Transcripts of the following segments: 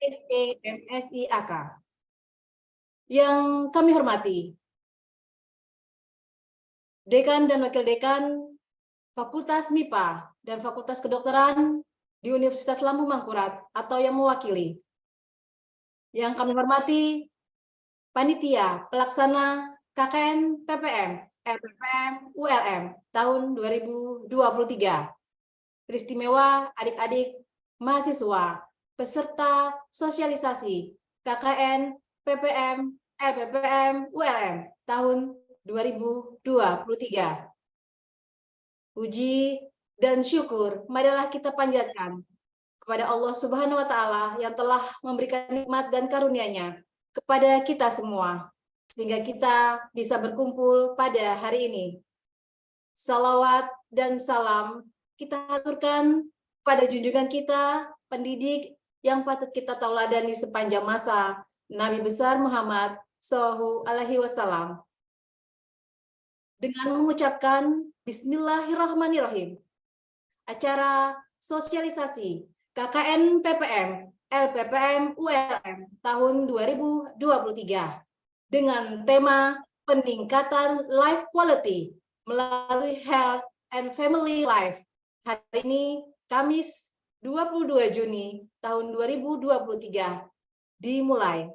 SEMSIAK. Yang kami hormati, Dekan dan Wakil Dekan Fakultas MIPA dan Fakultas Kedokteran di Universitas Lambung Mangkurat atau yang mewakili. Yang kami hormati, Panitia Pelaksana KKN PPM, LPPM, ULM tahun 2023. Teristimewa adik-adik mahasiswa, peserta sosialisasi KKN PPM, LPPM, ULM tahun 2023. Puji dan syukur marilah kita panjatkan kepada Allah Subhanahu wa Ta'ala yang telah memberikan nikmat dan karunia-Nya kepada kita semua, sehingga kita bisa berkumpul pada hari ini. Salawat dan salam kita aturkan pada junjungan kita, pendidik yang patut kita tauladani sepanjang masa, Nabi besar Muhammad Shallallahu Alaihi Wasallam. Dengan mengucapkan Bismillahirrahmanirrahim, acara sosialisasi KKN PPM, LPPM, ULM tahun 2023 dengan tema peningkatan life quality melalui health and family life. Hari ini Kamis 22 Juni tahun 2023 dimulai.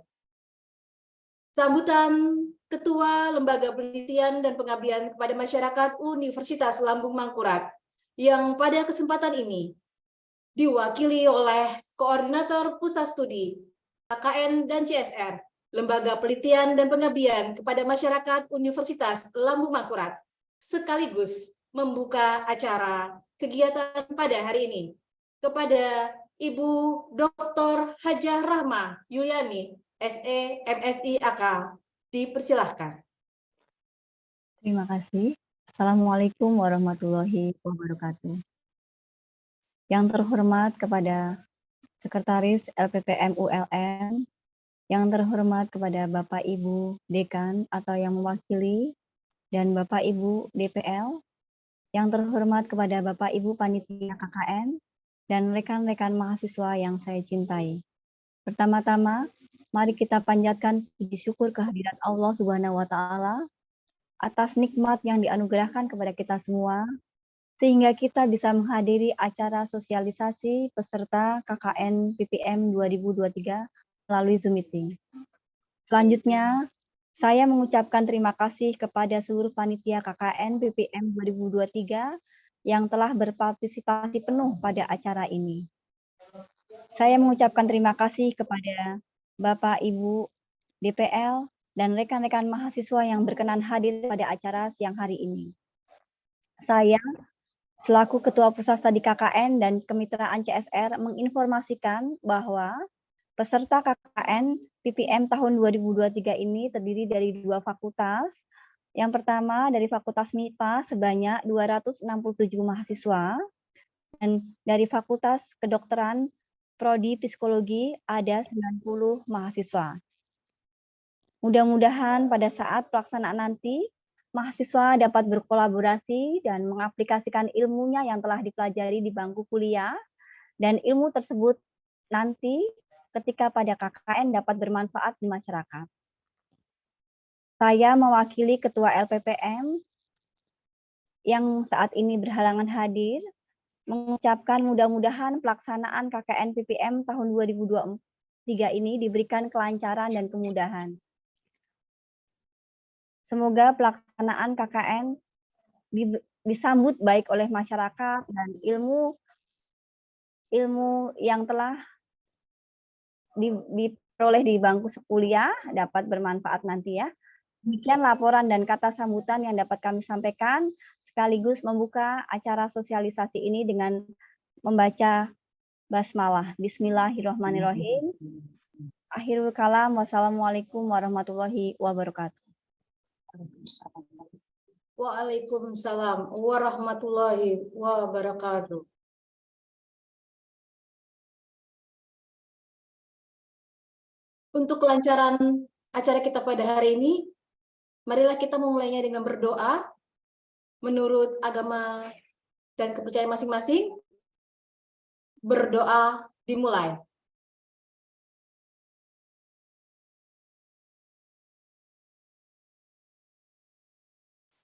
Sambutan Ketua Lembaga Penelitian dan Pengabdian kepada Masyarakat Universitas Lambung Mangkurat yang pada kesempatan ini diwakili oleh Koordinator Pusat Studi KKN dan CSR Lembaga Penelitian dan Pengabdian kepada Masyarakat Universitas Lambung Mangkurat, sekaligus membuka acara kegiatan pada hari ini kepada Ibu Dr. Hajah Rahma Yuliani, SE MSI AK. Dipersilahkan. Terima kasih. Assalamualaikum warahmatullahi wabarakatuh. Yang terhormat kepada Sekretaris LPPM ULM, yang terhormat kepada Bapak Ibu Dekan atau yang mewakili, dan Bapak Ibu DPL, yang terhormat kepada Bapak Ibu Panitia KKN, dan rekan-rekan mahasiswa yang saya cintai. Pertama-tama, mari kita panjatkan puji syukur kehadirat Allah Subhanahu wa Ta'ala atas nikmat yang dianugerahkan kepada kita semua, sehingga kita bisa menghadiri acara sosialisasi peserta KKN PPM 2023 melalui Zoom Meeting. Selanjutnya, saya mengucapkan terima kasih kepada seluruh panitia KKN PPM 2023 yang telah berpartisipasi penuh pada acara ini. Saya mengucapkan terima kasih kepada Bapak Ibu DPL dan rekan-rekan mahasiswa yang berkenan hadir pada acara siang hari ini. Saya, selaku Ketua Pusat Studi KKN dan Kemitraan CSR, menginformasikan bahwa peserta KKN PPM tahun 2023 ini terdiri dari 2 fakultas. Yang pertama dari Fakultas MIPA sebanyak 267 mahasiswa, dan dari Fakultas Kedokteran Prodi Psikologi ada 90 mahasiswa. Mudah-mudahan pada saat pelaksanaan nanti, mahasiswa dapat berkolaborasi dan mengaplikasikan ilmunya yang telah dipelajari di bangku kuliah, dan ilmu tersebut nanti ketika pada KKN dapat bermanfaat di masyarakat. Saya mewakili Ketua LPPM yang saat ini berhalangan hadir, mengucapkan mudah-mudahan pelaksanaan KKN PPM tahun 2023 ini diberikan kelancaran dan kemudahan. Semoga pelaksanaan KKN disambut baik oleh masyarakat dan ilmu yang telah diperoleh di bangku kuliah dapat bermanfaat nanti ya. Demikian laporan dan kata sambutan yang dapat kami sampaikan, sekaligus membuka acara sosialisasi ini dengan membaca basmalah. Bismillahirrahmanirrahim. Akhirul kalam. Wassalamualaikum warahmatullahi wabarakatuh. Waalaikumsalam warahmatullahi wabarakatuh. Untuk kelancaran acara kita pada hari ini, marilah kita memulainya dengan berdoa menurut agama dan kepercayaan masing-masing. Berdoa dimulai.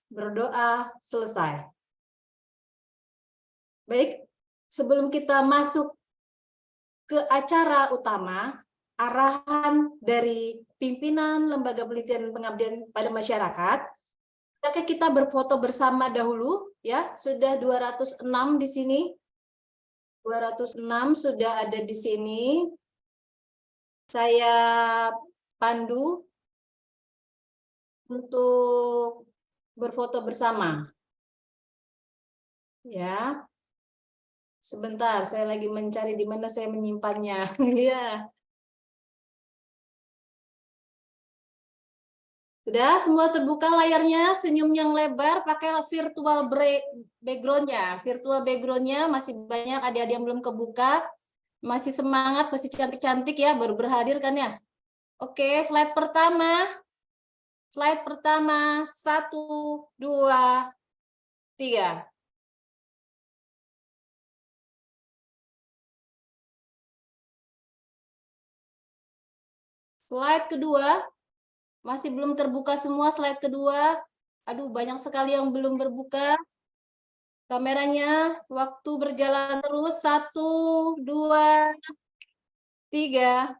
berdoa selesai. Baik, sebelum kita masuk ke acara utama, arahan dari pimpinan Lembaga Penelitian dan Pengabdian pada Masyarakat, oke, kita berfoto bersama dahulu ya. Sudah 206 di sini. 206 sudah ada di sini. Saya pandu untuk berfoto bersama. Ya. Sebentar, saya lagi mencari di mana saya menyimpannya. Ya. Sudah semua terbuka layarnya, senyum yang lebar, pakai virtual background-nya. Virtual background-nya masih banyak adik-adik yang belum kebuka. Masih semangat, masih cantik-cantik ya, baru berhadir kan ya. Oke, slide pertama. Slide pertama, 1, 2, 3. Slide kedua, masih belum terbuka semua slide kedua. Aduh, banyak sekali yang belum berbuka. Kameranya, waktu berjalan terus. 1, 2, 3.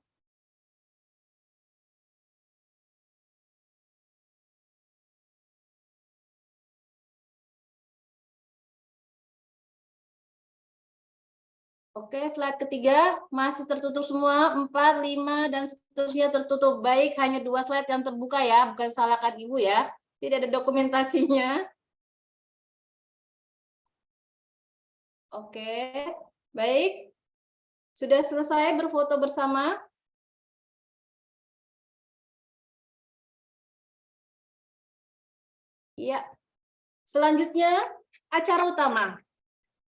Oke, slide ketiga masih tertutup semua, 4, 5, dan seterusnya tertutup. Baik, hanya 2 slide yang terbuka ya, bukan salahkan Ibu ya. Tidak ada dokumentasinya. Oke, baik. Sudah selesai berfoto bersama? Iya. Selanjutnya, acara utama.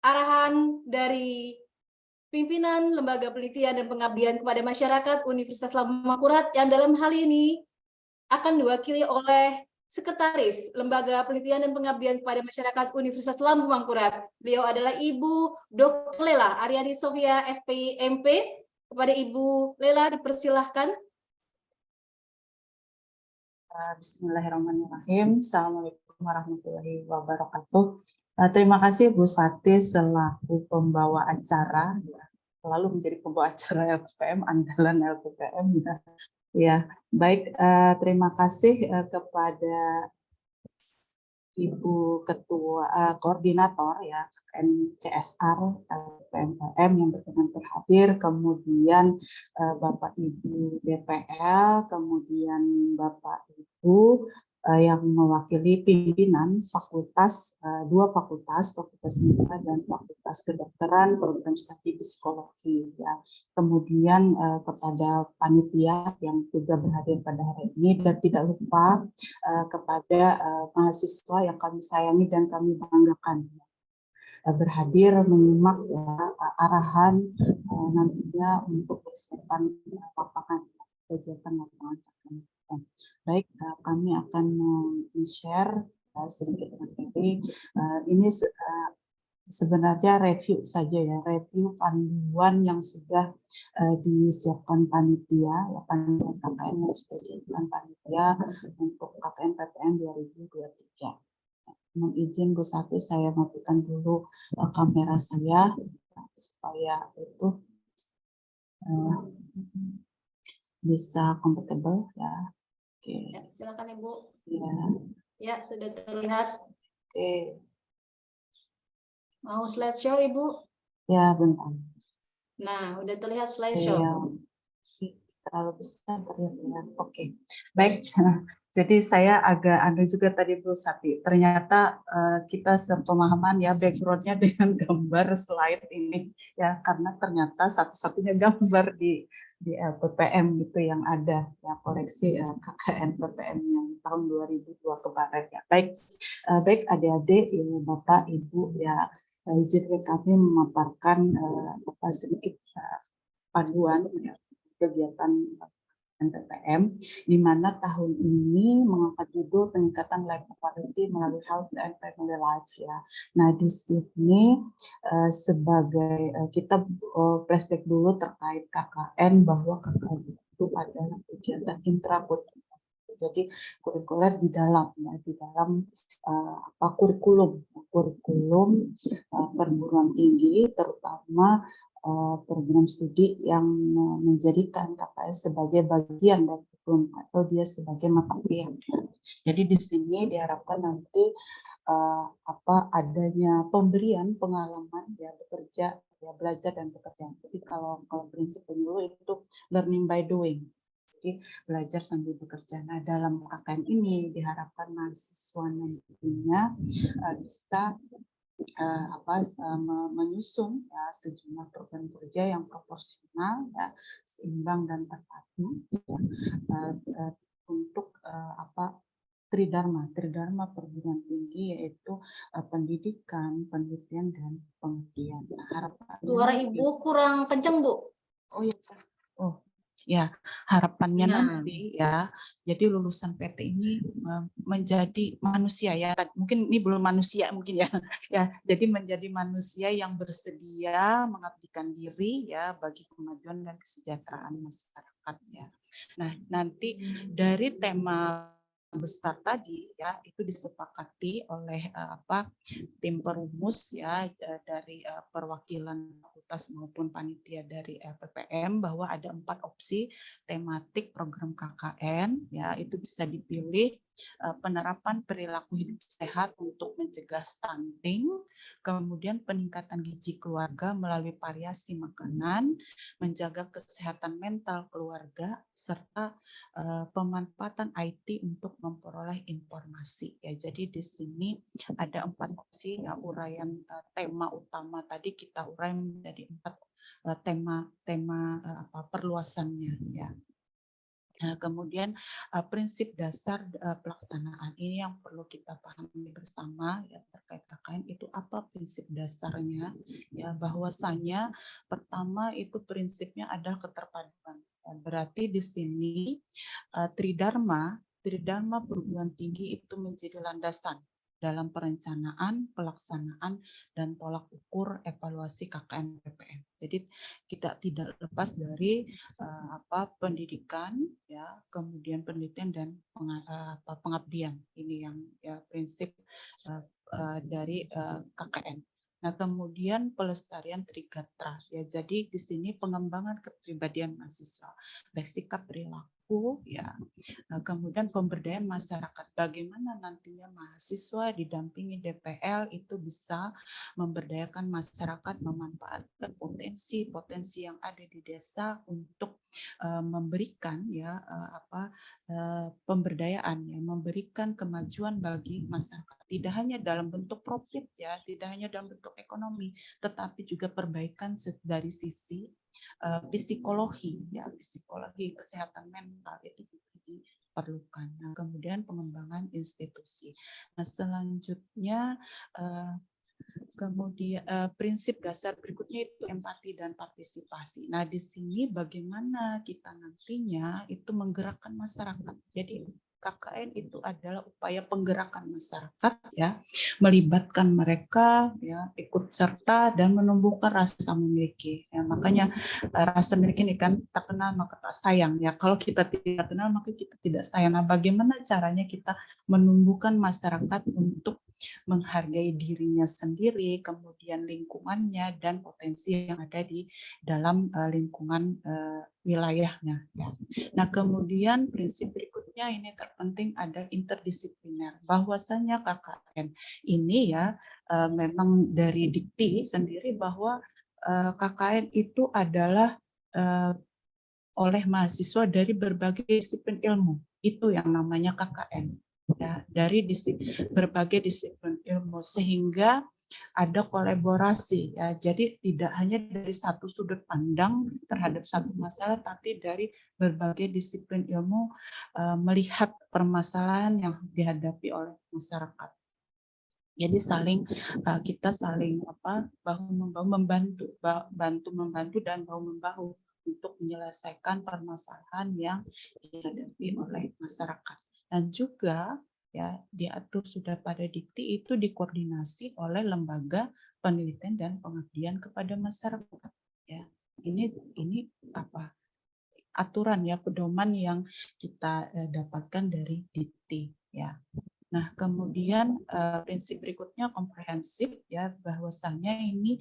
Arahan dari pimpinan Lembaga Penelitian dan Pengabdian kepada Masyarakat Universitas Lambung Mangkurat yang dalam hal ini akan diwakili oleh Sekretaris Lembaga Penelitian dan Pengabdian kepada Masyarakat Universitas Lambung Mangkurat. Beliau adalah Ibu Dr. Lela Aryani Sofia, SPI MP. Kepada Ibu Lela dipersilahkan. Bismillahirrahmanirrahim. Assalamualaikum warahmatullahi wabarakatuh. Terima kasih Bu Sati selaku pembawa acara, ya, selalu menjadi pembawa acara LPPM, andalan LPPM. Ya, baik. Terima kasih kepada Ibu Ketua Koordinator ya CSR LPPM yang berkenan berhadir, kemudian Bapak Ibu DPL, kemudian Bapak Ibu yang mewakili pimpinan fakultas, 2 fakultas, Fakultas Mitra dan Fakultas Kedokteran, program studi psikologi ya. Kemudian kepada panitia yang juga berhadir pada hari ini, dan tidak lupa kepada mahasiswa yang kami sayangi dan kami banggakan berhadir menyimak ya, arahan nantinya untuk persiapan lapangan kegiatan lapangan pekerjaan. Baik, kami akan share sedikit materi. Ini sebenarnya review saja ya, review panduan yang sudah disiapkan panitia, ya, panduan KKN yang sudah disiapkan panitia untuk KKN PPN 2023. Mohon izin Bu Sati, saya matikan dulu kamera saya supaya itu bisa compatible ya. Oke. Ya, silakan Ibu. Ya. Ya, sudah terlihat. Oke. Mau slideshow Ibu? Ya, bentar. Nah, udah terlihat slideshow. Ya. Terlalu besar terlihat. Oke. Baik. Jadi saya agak juga tadi Bu Sati. Ternyata kita sepemahaman ya background-nya dengan gambar slide ini ya, karena ternyata satu-satunya gambar di LPPM itu yang ada ya, koleksi KKN PPM yang tahun 2002 kemarin ya. Baik, baik adik-adik, Bapak, Ibu ya, izinkan kami memaparkan sedikit panduan ya, kegiatan PPM, di mana tahun ini mengangkat judul peningkatan life quality melalui health and family life ya. Nah di sini sebagai kita flashback dulu terkait KKN, bahwa KKN itu adalah kegiatan intrakultural Jadi kurikuler di dalam kurikulum perguruan tinggi, terutama program studi yang menjadikan KKN sebagai bagian dari kurikulum atau dia sebagai mata kuliah. Jadi di sini diharapkan nanti adanya pemberian pengalaman ya bekerja, ya belajar dan bekerja. Jadi kalau prinsip dulu itu learning by doing. Jadi belajar sambil bekerja. Nah, dalam KKN ini diharapkan mahasiswa nantinya bisa menyusun ya sejumlah program kerja yang proporsional, ya, seimbang dan terpadu untuk Tridharma perguruan tinggi, yaitu pendidikan, penelitian dan pengabdian. Nah, harapannya Suara Ibu kurang kenceng, Bu. Oh ya, ya harapannya Ya. nanti ya, jadi lulusan PT ini menjadi manusia ya. Mungkin ini belum manusia mungkin ya, ya. Jadi menjadi manusia yang bersedia mengabdikan diri ya bagi kemajuan dan kesejahteraan masyarakat ya. Nah, nanti dari tema besar tadi ya itu disepakati oleh tim perumus ya dari perwakilan fakultas maupun panitia dari LPPM bahwa ada 4 opsi tematik program KKN ya, itu bisa dipilih penerapan perilaku hidup sehat untuk mencegah stunting, kemudian peningkatan gizi keluarga melalui variasi makanan, menjaga kesehatan mental keluarga, serta pemanfaatan IT untuk memperoleh informasi ya. Jadi di sini ada 4 opsi ya, uraian tema utama tadi kita urai menjadi 4 tema perluasannya ya. Nah, kemudian prinsip dasar pelaksanaan ini yang perlu kita pahami bersama ya terkait KKN itu apa prinsip dasarnya ya, bahwasanya pertama itu prinsipnya adalah keterpaduan. Ya, berarti di sini Tridharma perguruan tinggi itu menjadi landasan dalam perencanaan, pelaksanaan, dan tolak ukur evaluasi KKN PPM. Jadi kita tidak lepas dari pendidikan, ya, kemudian penelitian dan pengabdian. Ini yang ya prinsip dari KKN. Nah, kemudian pelestarian Trigatra. Ya, jadi di sini pengembangan kepribadian mahasiswa, baik sikap perilaku, ya. Kemudian pemberdayaan masyarakat. Bagaimana nantinya mahasiswa didampingi DPL itu bisa memberdayakan masyarakat, memanfaatkan potensi yang ada di desa untuk memberikan ya pemberdayaan, ya, memberikan kemajuan bagi masyarakat. Tidak hanya dalam bentuk profit ya, tidak hanya dalam bentuk ekonomi, tetapi juga perbaikan dari sisi psikologi ya, psikologi kesehatan mental itu diperlukan. Nah, kemudian pengembangan institusi. Nah, selanjutnya kemudian prinsip dasar berikutnya itu empati dan partisipasi. Nah, di sini bagaimana kita nantinya itu menggerakkan masyarakat. Jadi KKN itu adalah upaya penggerakan masyarakat ya, melibatkan mereka ya, ikut serta dan menumbuhkan rasa memiliki. Ya, makanya rasa memiliki ini kan tak kenal maka tak sayang ya. Kalau kita tidak kenal maka kita tidak sayang. Nah, bagaimana caranya kita menumbuhkan masyarakat untuk menghargai dirinya sendiri, kemudian lingkungannya dan potensi yang ada di dalam lingkungan wilayahnya. Ya. Nah, kemudian prinsip berikutnya ini terpenting ada interdisipliner. Bahwasanya KKN ini ya memang dari dikti sendiri bahwa KKN itu adalah oleh mahasiswa dari berbagai disiplin ilmu. Itu yang namanya KKN. Ya, dari berbagai disiplin ilmu sehingga ada kolaborasi ya, jadi tidak hanya dari satu sudut pandang terhadap satu masalah, tapi dari berbagai disiplin ilmu melihat permasalahan yang dihadapi oleh masyarakat. Jadi kita saling bahu membahu, membantu dan bahu membahu untuk menyelesaikan permasalahan yang dihadapi oleh masyarakat. Dan juga ya diatur sudah pada dikti itu dikoordinasi oleh lembaga penelitian dan pengabdian kepada masyarakat. Ya, ini aturan ya, pedoman yang kita dapatkan dari Dikti ya. Nah, kemudian prinsip berikutnya komprehensif ya, bahwasanya ini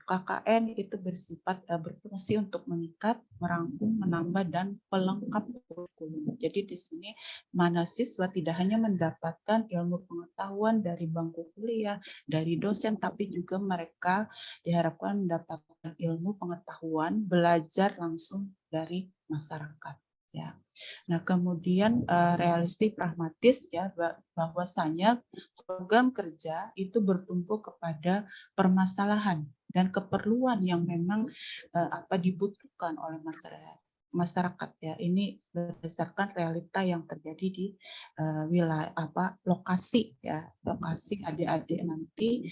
KKN itu bersifat berfungsi untuk mengikat, merangkum, menambah dan pelengkap kurikulum. Jadi di sini mahasiswa tidak hanya mendapatkan ilmu pengetahuan dari bangku kuliah, dari dosen, tapi juga mereka diharapkan mendapatkan ilmu pengetahuan, belajar langsung dari masyarakat ya. Nah, kemudian realistis pragmatis ya, bahwasanya program kerja itu bertumpu kepada permasalahan dan keperluan yang memang dibutuhkan oleh masyarakat ya. Ini berdasarkan realita yang terjadi di wilayah lokasi ya, lokasi adik-adik nanti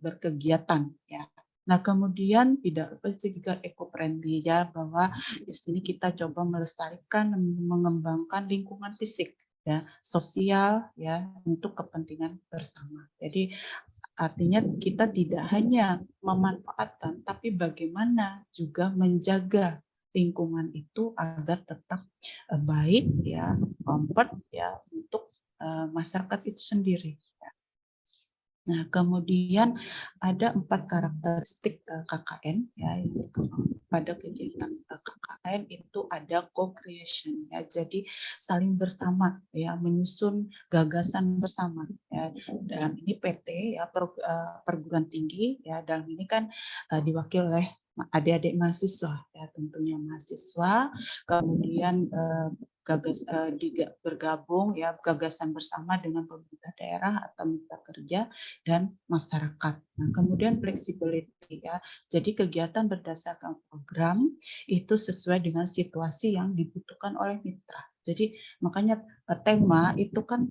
berkegiatan ya. Nah, kemudian tidak lupa juga eco-friendly ya, bahwa di sini kita coba melestarikan dan mengembangkan lingkungan fisik ya, sosial ya, untuk kepentingan bersama. Jadi artinya kita tidak hanya memanfaatkan, tapi bagaimana juga menjaga lingkungan itu agar tetap baik ya, comfort ya untuk masyarakat itu sendiri. Nah, kemudian ada 4 karakteristik KKN ya, pada kegiatan KKN itu ada co-creation ya, jadi saling bersama ya, menyusun gagasan bersama ya. Dalam ini PT ya, perguruan tinggi ya, dalam ini kan diwakili oleh adik-adik mahasiswa ya, tentunya mahasiswa, kemudian bergabung ya, gagasan bersama dengan pemerintah daerah atau mitra kerja dan masyarakat. Nah, kemudian flexibility ya. Jadi kegiatan berdasarkan program itu sesuai dengan situasi yang dibutuhkan oleh mitra. Jadi makanya tema itu kan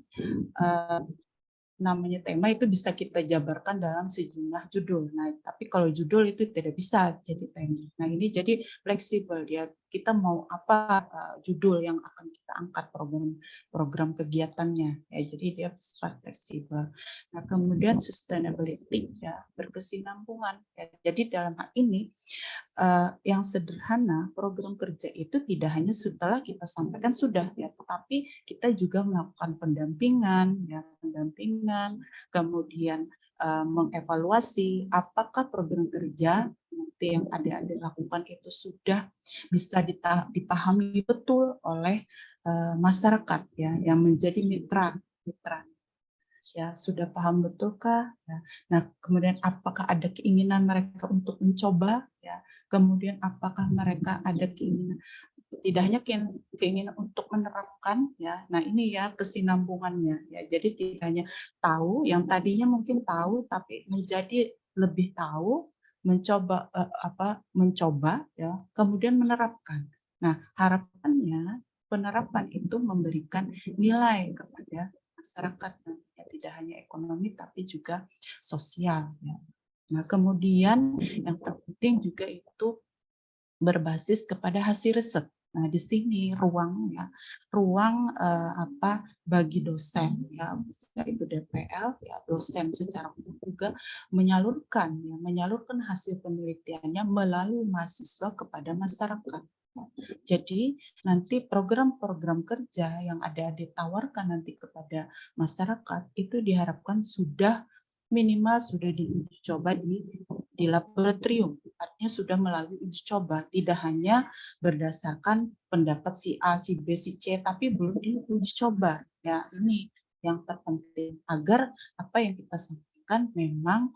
namanya tema itu bisa kita jabarkan dalam sejumlah judul. Nah, tapi kalau judul itu tidak bisa jadi tema. Nah, ini jadi fleksibel ya. Kita mau apa judul yang akan kita angkat, program kegiatannya ya. Jadi dia bersifat fleksibel. Nah, kemudian sustainability ya, berkesinambungan ya. Jadi dalam hal ini yang sederhana, program kerja itu tidak hanya setelah kita sampaikan sudah ya, tetapi kita juga melakukan pendampingan ya, kemudian mengevaluasi apakah program kerja nanti yang adik-adik lakukan itu sudah bisa dipahami betul oleh masyarakat ya, yang menjadi mitra ya, sudah paham betulkah ya. Nah, kemudian apakah ada keinginan mereka untuk mencoba ya, kemudian apakah mereka ada keinginan, tidak hanya keinginan untuk menerapkan ya. Nah, ini ya kesinambungannya ya. Jadi tidak hanya tahu, yang tadinya mungkin tahu tapi menjadi lebih tahu, mencoba ya, kemudian menerapkan. Nah, harapannya penerapan itu memberikan nilai kepada masyarakat ya, tidak hanya ekonomi tapi juga sosial ya. Nah, kemudian yang terpenting juga itu berbasis kepada hasil riset. Nah, di sini ruang bagi dosen ya, itu DPL ya, dosen secara umum juga menyalurkan hasil penelitiannya melalui mahasiswa kepada masyarakat. Jadi nanti program-program kerja yang ada ditawarkan nanti kepada masyarakat itu diharapkan minimal sudah diuji coba di laboratorium, artinya sudah melalui uji coba, tidak hanya berdasarkan pendapat si A, si B, si C, tapi belum diuji coba. Ya, ini yang terpenting agar apa yang kita sampaikan memang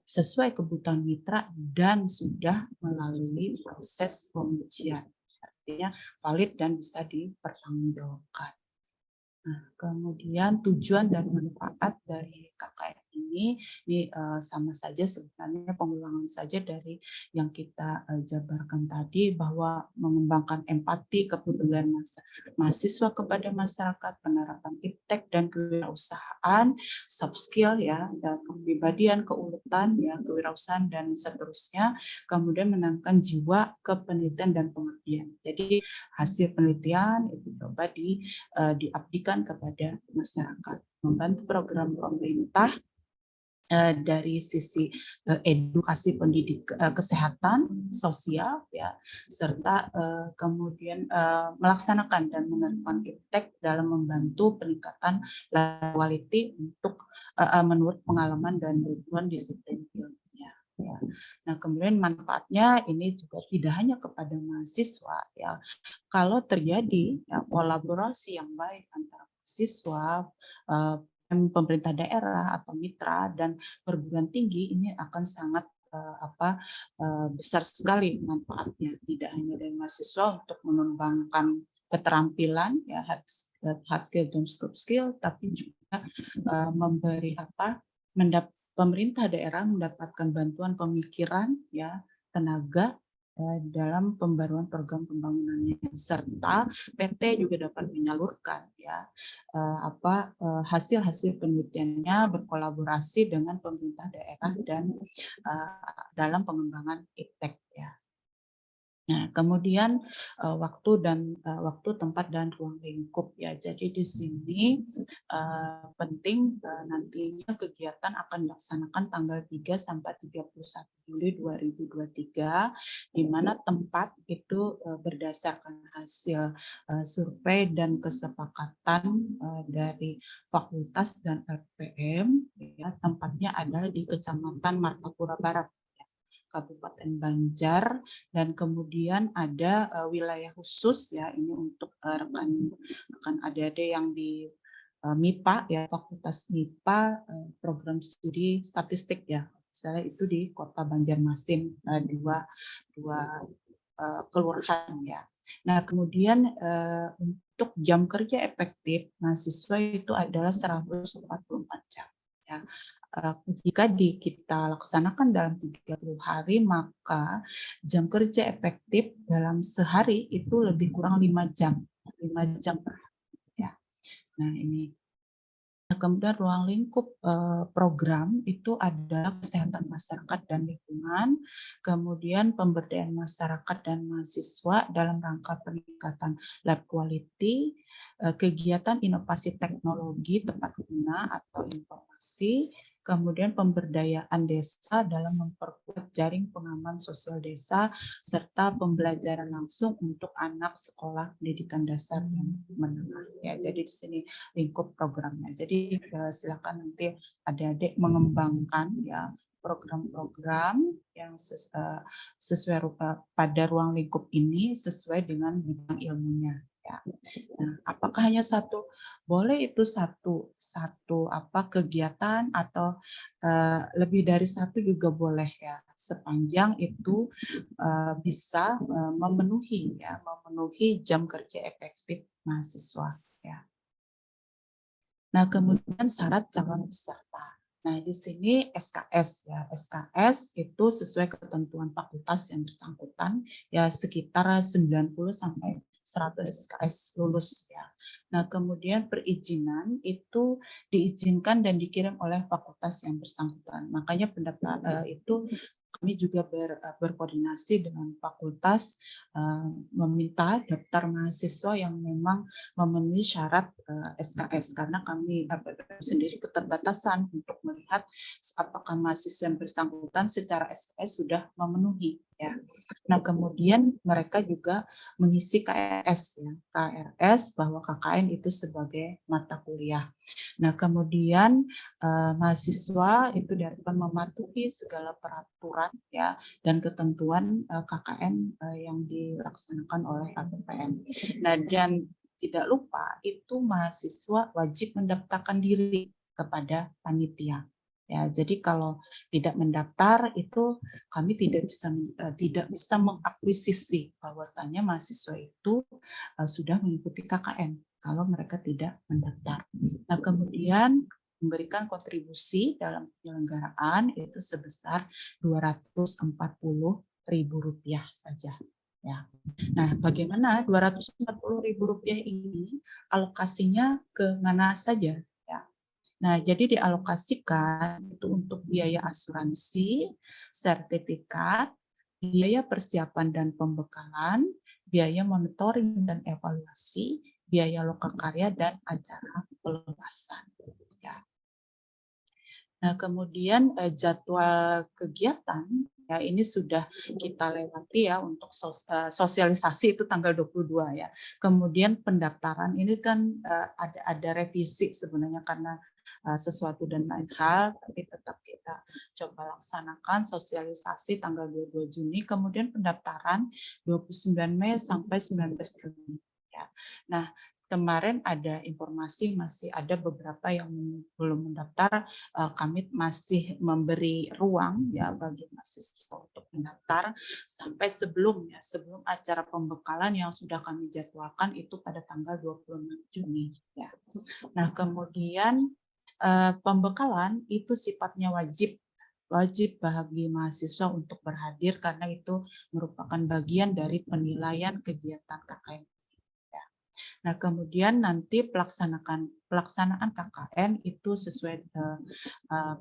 sesuai kebutuhan mitra dan sudah melalui proses pengujian, artinya valid dan bisa dipertanggungjawabkan. Nah, kemudian tujuan dan manfaat dari KKN ini sama saja sebenarnya, pengulangan saja dari yang kita jabarkan tadi, bahwa mengembangkan empati, kepedulian mahasiswa kepada masyarakat, penerapan iptek dan kewirausahaan, soft skill ya, kepribadian, keuletan ya, kewirausahaan dan seterusnya, kemudian menanamkan jiwa kepenelitian dan pengabdian. Jadi hasil penelitian itu coba diabdikan kepada masyarakat, membantu program pemerintah dari sisi edukasi kesehatan sosial ya, serta kemudian melaksanakan dan menerapkan iptek dalam membantu peningkatan quality untuk menurut pengalaman dan ribuan disiplin ilmiah ya. Nah, kemudian manfaatnya ini juga tidak hanya kepada mahasiswa ya. Kalau terjadi ya, kolaborasi yang baik antara mahasiswa, pemerintah daerah atau mitra dan perguruan tinggi, ini akan sangat besar sekali manfaatnya, tidak hanya dari mahasiswa untuk mengembangkan keterampilan ya, hard skill dan soft skill, tapi juga memberi pemerintah daerah mendapatkan bantuan pemikiran ya, tenaga dalam pembaruan program pembangunannya, serta PT juga dapat menyalurkan ya hasil-hasil penelitiannya berkolaborasi dengan pemerintah daerah dan dalam pengembangan iptek ya. Nah, kemudian waktu, tempat dan ruang lingkup ya. Jadi di sini penting nantinya kegiatan akan dilaksanakan tanggal 3 sampai 31 Juli 2023, di mana tempat itu berdasarkan hasil survei dan kesepakatan dari fakultas dan LPM ya, tempatnya adalah di Kecamatan Martapura Barat, Kabupaten Banjar, dan kemudian ada wilayah khusus ya, ini untuk rekan adik-adik yang di MIPA ya, Fakultas MIPA, program studi statistik ya, misalnya itu di Kota Banjarmasin, dua kelurahan ya. Nah, kemudian untuk jam kerja efektif mahasiswa itu adalah 144 jam. Ya. Jika kita laksanakan dalam 30 hari, maka jam kerja efektif dalam sehari itu lebih kurang 5 jam. 5 jam per hari. Ya. Nah, ini. Kemudian ruang lingkup program itu adalah kesehatan masyarakat dan lingkungan, kemudian pemberdayaan masyarakat dan mahasiswa dalam rangka peningkatan lab quality, kegiatan inovasi teknologi tepat guna atau informasi, kemudian pemberdayaan desa dalam memperkuat jaring pengaman sosial desa, serta pembelajaran langsung untuk anak sekolah pendidikan dasar yang menengah. Ya, jadi di sini lingkup programnya. Jadi silakan nanti adik-adik mengembangkan ya program-program yang sesuai pada ruang lingkup ini sesuai dengan bidang ilmunya. Ya. Nah, apakah hanya satu? Boleh itu satu kegiatan atau lebih dari satu juga boleh ya, sepanjang itu bisa memenuhi jam kerja efektif mahasiswa ya. Nah, kemudian syarat calon peserta. Nah, di sini SKS ya. SKS itu sesuai ketentuan fakultas yang bersangkutan ya, sekitar 90 sampai 100 SKS lulus ya. Nah, kemudian perizinan itu diizinkan dan dikirim oleh fakultas yang bersangkutan. Makanya pendaftar itu kami juga berkoordinasi dengan fakultas meminta daftar mahasiswa yang memang memenuhi syarat SKS, karena kami sendiri keterbatasan untuk melihat apakah mahasiswa yang bersangkutan secara SKS sudah memenuhi ya. Nah, kemudian mereka juga mengisi KRS ya, KRS bahwa KKN itu sebagai mata kuliah. Nah, kemudian mahasiswa itu diharapkan mematuhi segala peraturan ya dan ketentuan KKN yang dilaksanakan oleh APPN. Nah, dan tidak lupa itu mahasiswa wajib mendaftarkan diri kepada panitia. Ya, jadi kalau tidak mendaftar itu kami tidak bisa mengakuisisi bahwasannya mahasiswa itu sudah mengikuti KKN kalau mereka tidak mendaftar. Nah, kemudian memberikan kontribusi dalam penyelenggaraan itu sebesar Rp240.000 saja. Ya. Nah, bagaimana Rp240.000 ini alokasinya ke mana saja? Ya. Nah, jadi dialokasikan itu untuk biaya asuransi, sertifikat, biaya persiapan dan pembekalan, biaya monitoring dan evaluasi, biaya lokakarya dan acara pelepasan. Ya. Nah, kemudian jadwal kegiatan ya ini sudah kita lewati ya untuk sosialisasi itu tanggal 22 ya. Kemudian pendaftaran ini kan ada revisi sebenarnya karena sesuatu dan lain hal, tapi tetap kita coba laksanakan sosialisasi tanggal 22 Juni, kemudian pendaftaran 29 Mei sampai 19 Juni ya. Nah, kemarin ada informasi masih ada beberapa yang belum mendaftar, kami masih memberi ruang ya bagi mahasiswa untuk mendaftar sampai sebelum acara pembekalan yang sudah kami jadwalkan itu pada tanggal 26 Juni ya. Nah, kemudian pembekalan itu sifatnya wajib bagi mahasiswa untuk berhadir karena itu merupakan bagian dari penilaian kegiatan KKN. Nah, kemudian nanti pelaksanaan KKN itu sesuai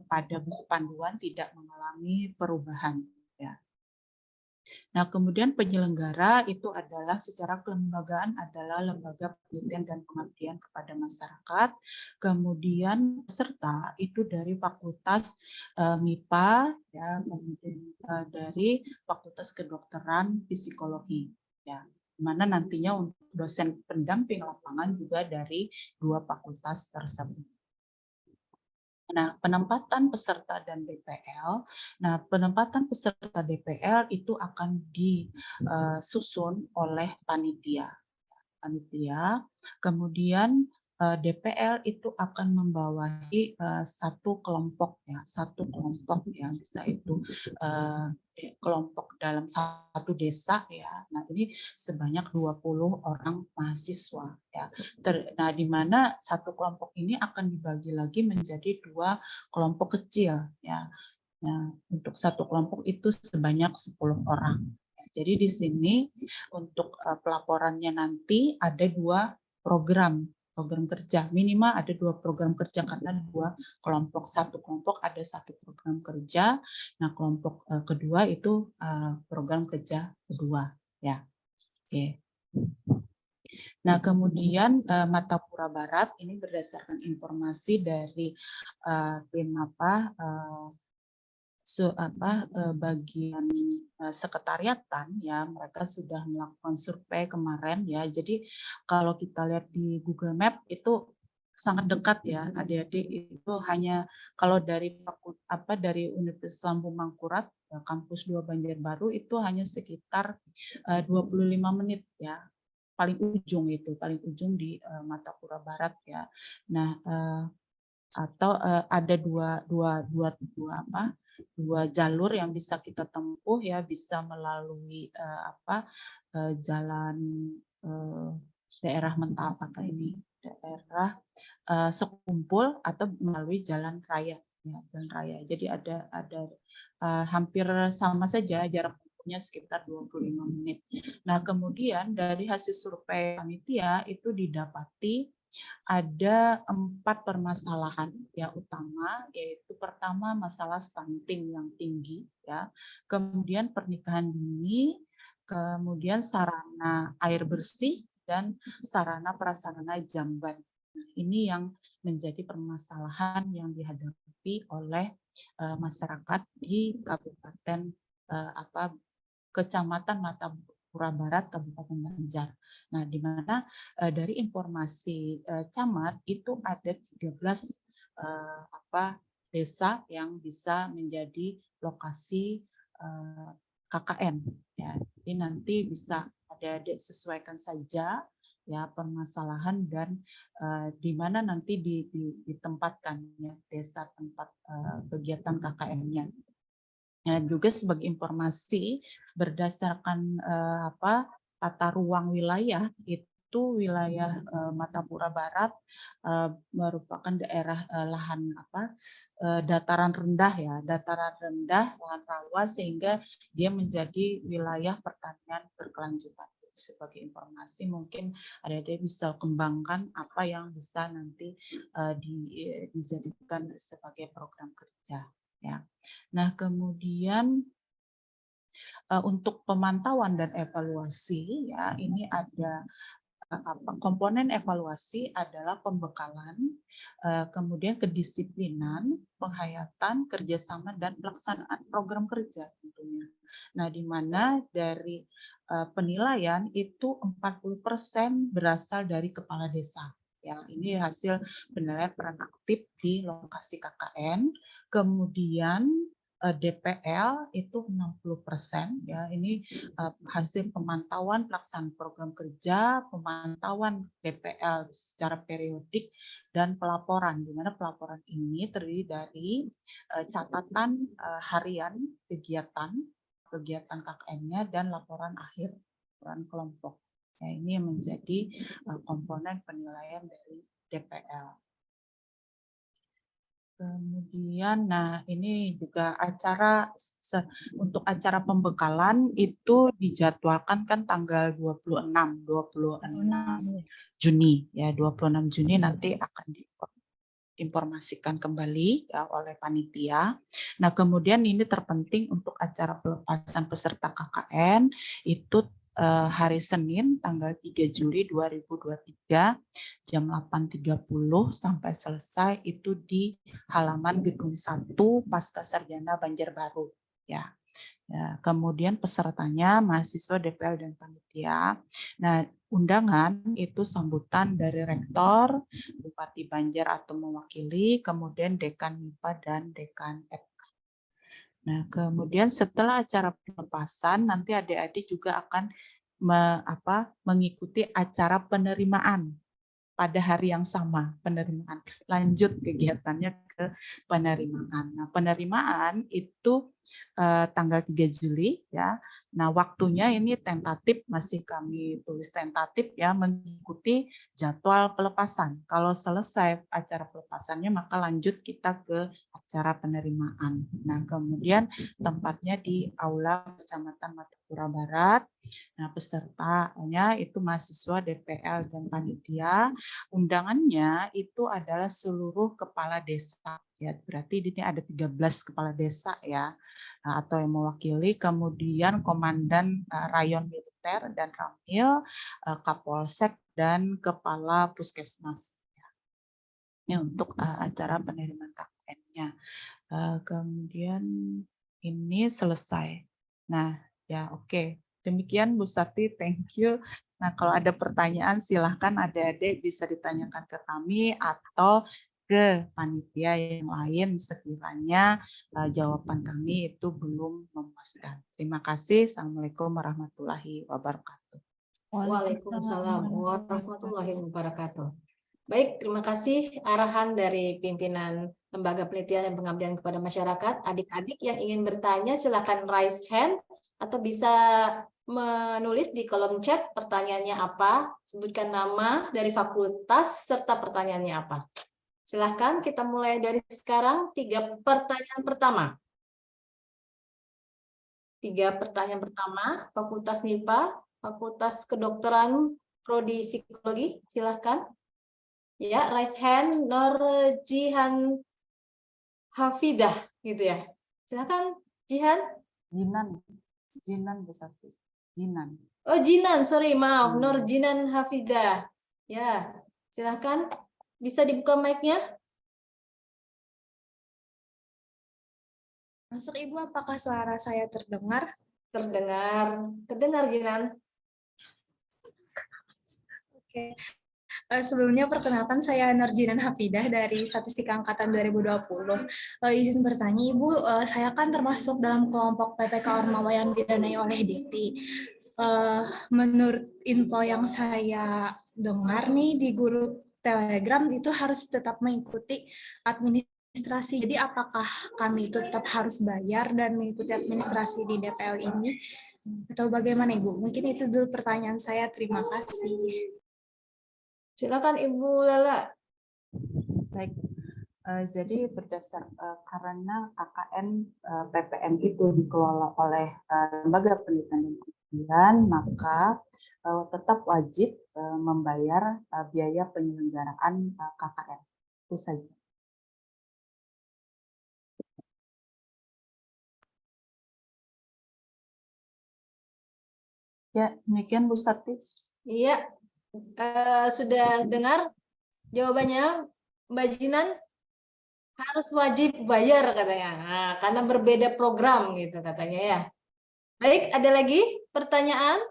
pada buku panduan tidak mengalami perubahan. Ya. Nah, kemudian penyelenggara itu adalah secara kelembagaan adalah lembaga penelitian dan pengabdian kepada masyarakat. Kemudian peserta itu dari Fakultas MIPA, ya, kemudian dari Fakultas Kedokteran Psikologi. Ya, mana nantinya untuk dosen pendamping lapangan juga dari dua fakultas tersebut. Nah, penempatan peserta dan DPL. Nah, penempatan peserta DPL itu akan disusun oleh panitia. Kemudian DPL itu akan membawahi satu kelompok ya, bisa itu kelompok dalam satu desa ya. Nah, ini sebanyak 20 orang mahasiswa ya. Nah, di mana satu kelompok ini akan dibagi lagi menjadi dua kelompok kecil ya. Nah, untuk satu kelompok itu sebanyak 10 orang. Jadi di sini untuk pelaporannya nanti ada dua program kerja, minimal ada dua program kerja karena dua kelompok, satu kelompok ada satu program kerja. Nah, kelompok kedua itu program kerja kedua ya. Oke. Nah, kemudian Matapura Barat ini berdasarkan informasi dari tim bagian sekretariatan ya, mereka sudah melakukan survei kemarin ya. Jadi kalau kita lihat di Google Map itu sangat dekat ya adik-adik, itu hanya kalau dari Universitas Lambung Mangkurat kampus 2 Banjarbaru itu hanya sekitar 25 menit ya, paling ujung di Matapura Barat ya. Nah, atau ada dua jalur yang bisa kita tempuh ya, bisa melalui jalan daerah daerah Sekumpul atau melalui jalan raya ya, jalan raya. Jadi ada hampir sama saja jarak tempuhnya sekitar 25 menit. Nah, kemudian dari hasil survei panitia itu didapati ada 4 permasalahan ya utama, yaitu pertama masalah stunting yang tinggi ya, kemudian pernikahan dini, kemudian sarana air bersih dan sarana prasarana jamban. Ini yang menjadi permasalahan yang dihadapi oleh masyarakat di Kabupaten Kecamatan Matapura Barat, Kabupaten Banjar. Nah, di mana dari informasi camat itu ada 13 desa yang bisa menjadi lokasi KKN. Ya, jadi nanti bisa adik-adik sesuaikan saja ya permasalahan dan di mana nanti ditempatkan ya desa tempat kegiatan KKN-nya. Nah, juga sebagai informasi berdasarkan tata ruang wilayah itu wilayah Matapura Barat merupakan daerah dataran rendah ya, lahan rawa sehingga dia menjadi wilayah pertanian berkelanjutan. Sebagai informasi mungkin adik-adik bisa kembangkan apa yang bisa nanti dijadikan sebagai program kerja. Ya. Nah, kemudian untuk pemantauan dan evaluasi ya ini ada komponen evaluasi adalah pembekalan, kemudian kedisiplinan, penghayatan, kerjasama, dan pelaksanaan program kerja tentunya. Nah, di mana dari penilaian itu 40% berasal dari kepala desa. Ya, ini hasil penilaian peran aktif di lokasi KKN. Kemudian DPL itu 60%, ya, ini hasil pemantauan pelaksanaan program kerja, pemantauan DPL secara periodik, dan pelaporan, di mana pelaporan ini terdiri dari catatan harian kegiatan KKN-nya dan laporan akhir laporan kelompok. Ya, ini yang menjadi komponen penilaian dari DPL. Kemudian, nah ini juga untuk acara pembekalan itu dijadwalkan kan tanggal 26 Juni ya, 26 Juni nanti akan diinformasikan kembali ya oleh panitia. Nah, kemudian ini terpenting untuk acara pelepasan peserta KKN itu hari Senin tanggal 3 Juli 2023 jam 8.30 sampai selesai itu di halaman Gedung 1 Pasca Sarjana Banjarbaru ya. Ya, kemudian pesertanya mahasiswa DPL dan panitia. Nah, undangan itu sambutan dari rektor, Bupati Banjar atau mewakili, kemudian dekan MIPA dan dekan FK. Nah, kemudian setelah acara pelepasan, nanti adik-adik juga akan mengikuti acara penerimaan pada hari yang sama, penerimaan. Lanjut kegiatannya ke penerimaan. Nah, penerimaan itu tanggal 3 Juli ya. Nah, waktunya ini tentatif, masih kami tulis tentatif ya, mengikuti jadwal pelepasan. Kalau selesai acara pelepasannya maka lanjut kita ke acara penerimaan. Nah, kemudian tempatnya di Aula Kecamatan Martapura Barat. Nah, pesertanya itu mahasiswa DPL dan panitia. Undangannya itu adalah seluruh kepala desa. Ya, berarti ini ada 13 kepala desa ya, atau yang mewakili, kemudian komandan rayon militer dan ramil, kapolsek dan kepala puskesmas. Ini untuk acara penerimaan KKN-nya. Kemudian ini selesai. Nah, ya oke. Demikian Bu Sati, thank you. Nah, kalau ada pertanyaan silahkan adik-adik bisa ditanyakan ke kami atau ke panitia yang lain sekiranya jawaban kami itu belum memuaskan. Terima kasih. Assalamualaikum warahmatullahi wabarakatuh. Waalaikumsalam warahmatullahi wabarakatuh. Baik, terima kasih arahan dari pimpinan Lembaga Penelitian dan Pengabdian kepada Masyarakat. Adik-adik yang ingin bertanya silakan raise hand atau bisa menulis di kolom chat pertanyaannya apa, sebutkan nama dari fakultas serta pertanyaannya apa. Silakan kita mulai dari sekarang 3 pertanyaan pertama. 3 pertanyaan pertama, Fakultas MIPA, Fakultas Kedokteran, Prodi Psikologi, silakan. Ya, raise hand Jihan Hafidah gitu ya. Silakan Jihan. Jinan Bu Sati. Jinan. Oh, Jinan, sorry, maaf. Jinan Hafidah. Ya, silakan. Bisa dibuka mic-nya? Masuk Ibu, apakah suara saya terdengar? Terdengar. Terdengar, Jinan. Oke. Sebelumnya perkenalkan saya Nurjinan Hafidah dari Statistika Angkatan 2020. Izin bertanya Ibu, saya kan termasuk dalam kelompok PPK Ormawa yang didanai oleh Dikti. Menurut info yang saya dengar nih di grup Telegram itu harus tetap mengikuti administrasi. Jadi apakah kami itu tetap harus bayar dan mengikuti administrasi di DPL ini? Atau bagaimana Ibu? Mungkin itu dulu pertanyaan saya. Terima kasih. Silakan Ibu Lala. Baik, jadi karena KKN PPN itu dikelola oleh Lembaga Penelitian dan Pengabdian, maka tetap wajib membayar biaya penyelenggaraan KKN. Itu saja. Ya, demikian Bu Sati. Iya, Sudah dengar jawabannya, Mbak Jinan? Harus wajib bayar katanya. Nah, karena berbeda program gitu katanya ya. Baik, ada lagi pertanyaan?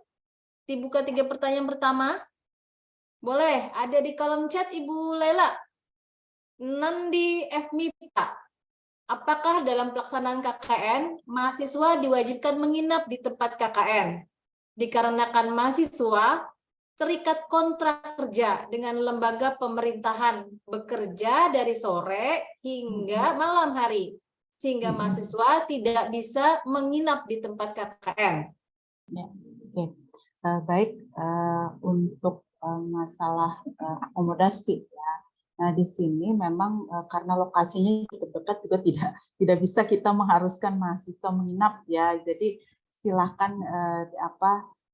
Dibuka 3 pertanyaan pertama. Boleh, ada di kolom chat Ibu Lela. Nandi FMIPA. Apakah dalam pelaksanaan KKN, mahasiswa diwajibkan menginap di tempat KKN? Dikarenakan mahasiswa terikat kontrak kerja dengan lembaga pemerintahan, bekerja dari sore hingga malam hari, sehingga mahasiswa tidak bisa menginap di tempat KKN. Ya, oke. Baik, untuk masalah akomodasi ya. Nah, di sini memang karena lokasinya cukup dekat juga tidak bisa kita mengharuskan mahasiswa menginap ya. Jadi silakan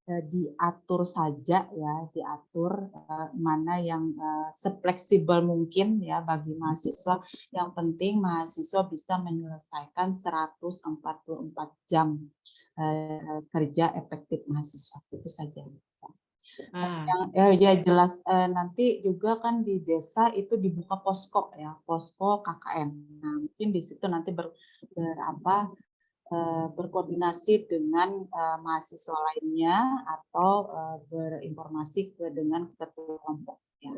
diatur saja ya, diatur mana yang sefleksibel mungkin ya bagi mahasiswa. Yang penting mahasiswa bisa menyelesaikan 144 jam kerja efektif mahasiswa, itu saja. Ya jelas, nanti juga kan di desa itu dibuka posko ya, posko KKN. Nah, mungkin di situ nanti berkoordinasi dengan mahasiswa lainnya atau berinformasi dengan ketua kelompok. Ya.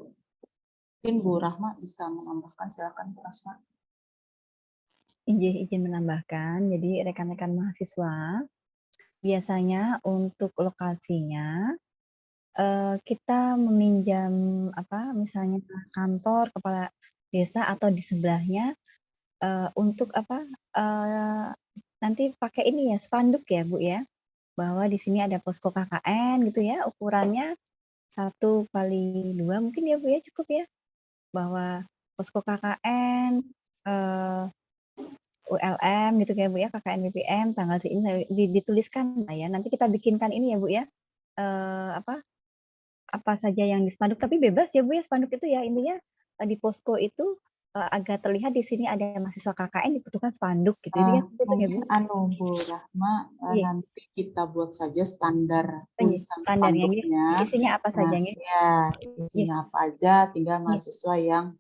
Mungkin Bu Rahma bisa menambahkan, silakan Bu Rahma. Izin menambahkan, jadi rekan-rekan mahasiswa biasanya untuk lokasinya kita meminjam misalnya kantor kepala desa atau di sebelahnya untuk nanti pakai ini ya spanduk ya Bu ya, bahwa di sini ada posko KKN gitu ya, ukurannya 1x2 mungkin ya Bu ya, cukup ya, bahwa posko KKN ULM gitu ya Bu ya, KKN BPM tanggal ini dituliskan lah ya, nanti kita bikinkan ini ya Bu ya, apa saja yang di spanduk, tapi bebas ya Bu ya spanduk itu ya, intinya di posko itu agar terlihat di sini ada mahasiswa KKN dibutuhkan spanduk gitu ya Bu. Mungkin Bu Rahma, nanti kita buat saja standar Oh, iya, tulisan standarnya spanduknya. isinya apa saja Nah, ya, isinya apa aja, tinggal mahasiswa yang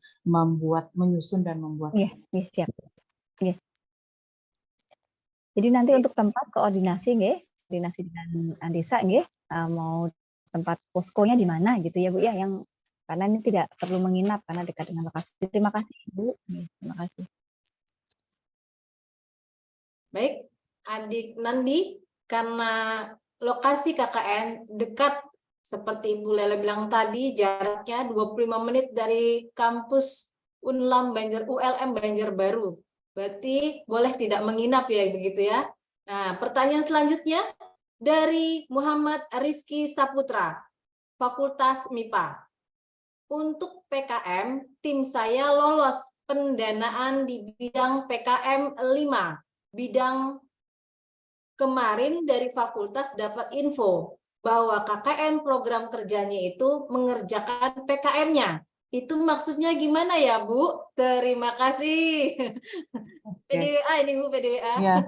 menyusun dan membuat. Iya, siap. Iya. Jadi nanti untuk tempat koordinasi nggih, koordinasi dengan desa nggih, mau tempat poskonya di mana gitu ya Bu ya, yang karena ini tidak perlu menginap karena dekat dengan lokasi. Terima kasih Bu. Terima kasih. Baik, Adik Nandi, karena lokasi KKN dekat seperti Ibu Lela bilang tadi, jaraknya 25 menit dari kampus ULM Banjarbaru. Berarti boleh tidak menginap ya begitu ya. Nah, pertanyaan selanjutnya dari Muhammad Rizky Saputra, Fakultas MIPA. Untuk PKM, tim saya lolos pendanaan di bidang PKM 5. Bidang kemarin dari fakultas dapat info bahwa KKN program kerjanya itu mengerjakan PKM-nya. Itu maksudnya gimana ya, Bu? Terima kasih. PDWA ini Bu, PDWA. Ya,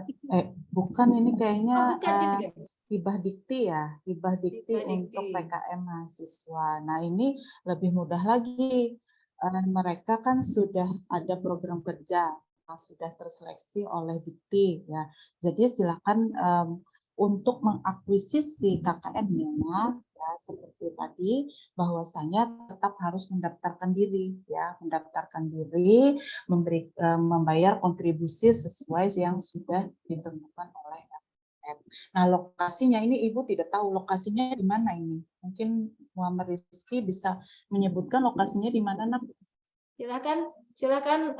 bukan ini kayaknya bukan juga. hibah dikti ya, hibah dikti untuk PKM mahasiswa. Nah, ini lebih mudah lagi. Mereka kan sudah ada program kerja, sudah terseleksi oleh dikti ya. Jadi silakan untuk mengakuisisi KKN-nya ya, seperti tadi bahwasanya tetap harus mendaftarkan diri ya, membayar kontribusi sesuai yang sudah ditentukan oleh LPM. Nah, lokasinya ini Ibu tidak tahu lokasinya di mana ini. Mungkin Muhammad Rizky bisa menyebutkan lokasinya di mana, Nak? Silakan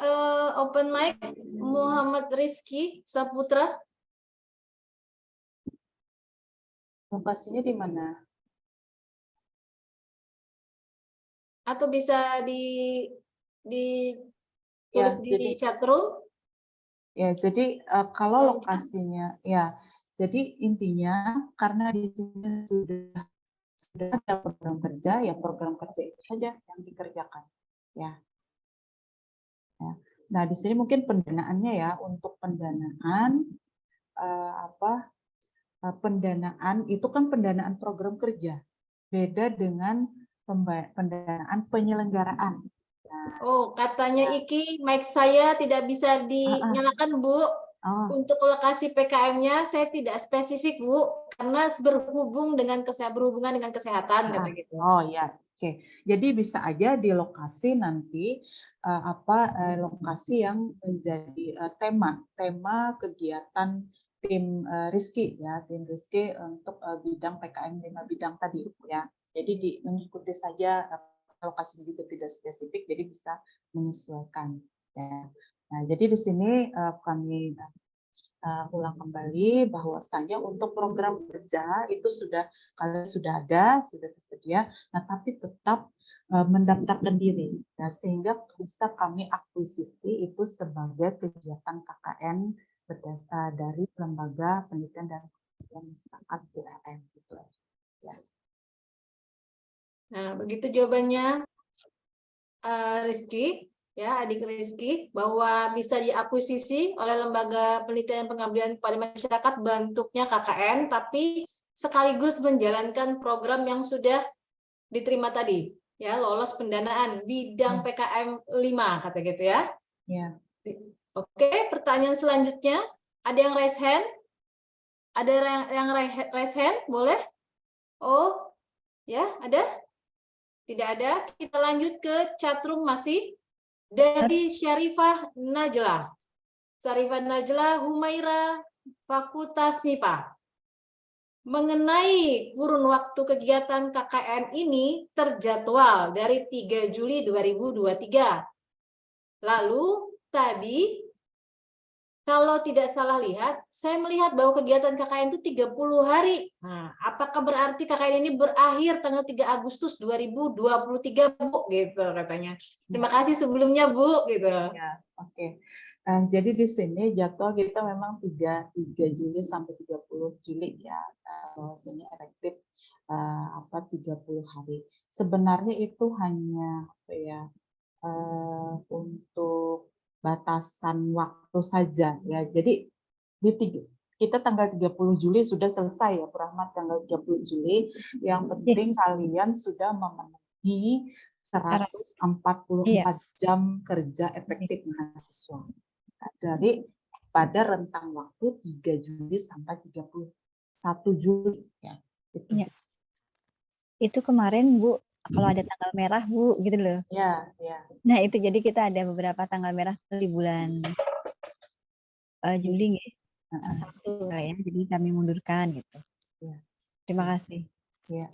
open mic Muhammad Rizky Saputra. Lokasinya di mana? Atau bisa tulis di chat room. Ya, jadi kalau lokasinya ya, jadi intinya karena di sini sudah ada program kerja, ya program kerja itu saja yang dikerjakan. Ya. Nah, di sini mungkin pendanaannya ya, untuk pendanaan pendanaan itu kan pendanaan program kerja. Beda dengan pendanaan penyelenggaraan. Nah, Oh, katanya Iki, mic saya tidak bisa ah. dinyalakan, Bu. Oh, Untuk lokasi PKM-nya saya tidak spesifik, Bu, karena berhubungan dengan kesehatan, kata gitu. oh ya, oke. Jadi bisa aja di lokasi nanti lokasi yang menjadi tema kegiatan tim Rizky ya, tim Rizky untuk bidang PKM 5 bidang tadi ya. Jadi mengikuti saja lokasi juga tidak spesifik, jadi bisa menyesuaikan ya. Nah, jadi di sini kami ulang kembali bahwasanya untuk program kerja itu kalian sudah ada, sudah tersedia, nah tapi tetap mendaftarkan diri, ya, sehingga bisa kami akuisisi itu sebagai kegiatan KKN dari lembaga penelitian dan pengembangan masyarakat ULM gitu. Ya. Nah, begitu jawabannya Rizky. Ya, adik Rizky, bahwa bisa diakuisisi oleh lembaga penelitian pengabdian kepada masyarakat bentuknya KKN, tapi sekaligus menjalankan program yang sudah diterima tadi, ya, lolos pendanaan bidang PKM 5, kata gitu ya. Ya. Oke, pertanyaan selanjutnya, ada yang raise hand? Ada yang raise hand, boleh? Oh, ya, ada? Tidak ada, kita lanjut ke chatroom masih. Dari Syarifah Najla. Syarifah Najla Humaira, Fakultas MIPA. Mengenai kurun waktu kegiatan KKN ini terjadwal dari 3 Juli 2023. Lalu tadi kalau tidak salah lihat, saya melihat bahwa kegiatan KKN itu 30 hari. Nah, apakah berarti KKN ini berakhir tanggal 3 Agustus 2023, Bu? Gitu katanya. Terima kasih sebelumnya, Bu. Gitu. Ya, oke. Jadi di sini jadwal kita memang 3 Juli sampai 30 Juli ya. Sini efektif 30 hari. Sebenarnya itu hanya untuk batasan waktu saja ya. Jadi kita tanggal 30 Juli sudah selesai ya, Bu Rahmat, tanggal 30 Juli. Yang penting kalian sudah memenuhi 144 jam kerja efektif mahasiswa. Dari pada rentang waktu 3 Juli sampai 31 Juli ya. Gitu. Ya. Itu kemarin, Bu, kalau ada tanggal merah, Bu, gitu loh. Ya, ya. Nah, itu jadi kita ada beberapa tanggal merah di bulan Juli ya. Satu ya, jadi kami mundurkan gitu. Ya. Terima kasih. Ya.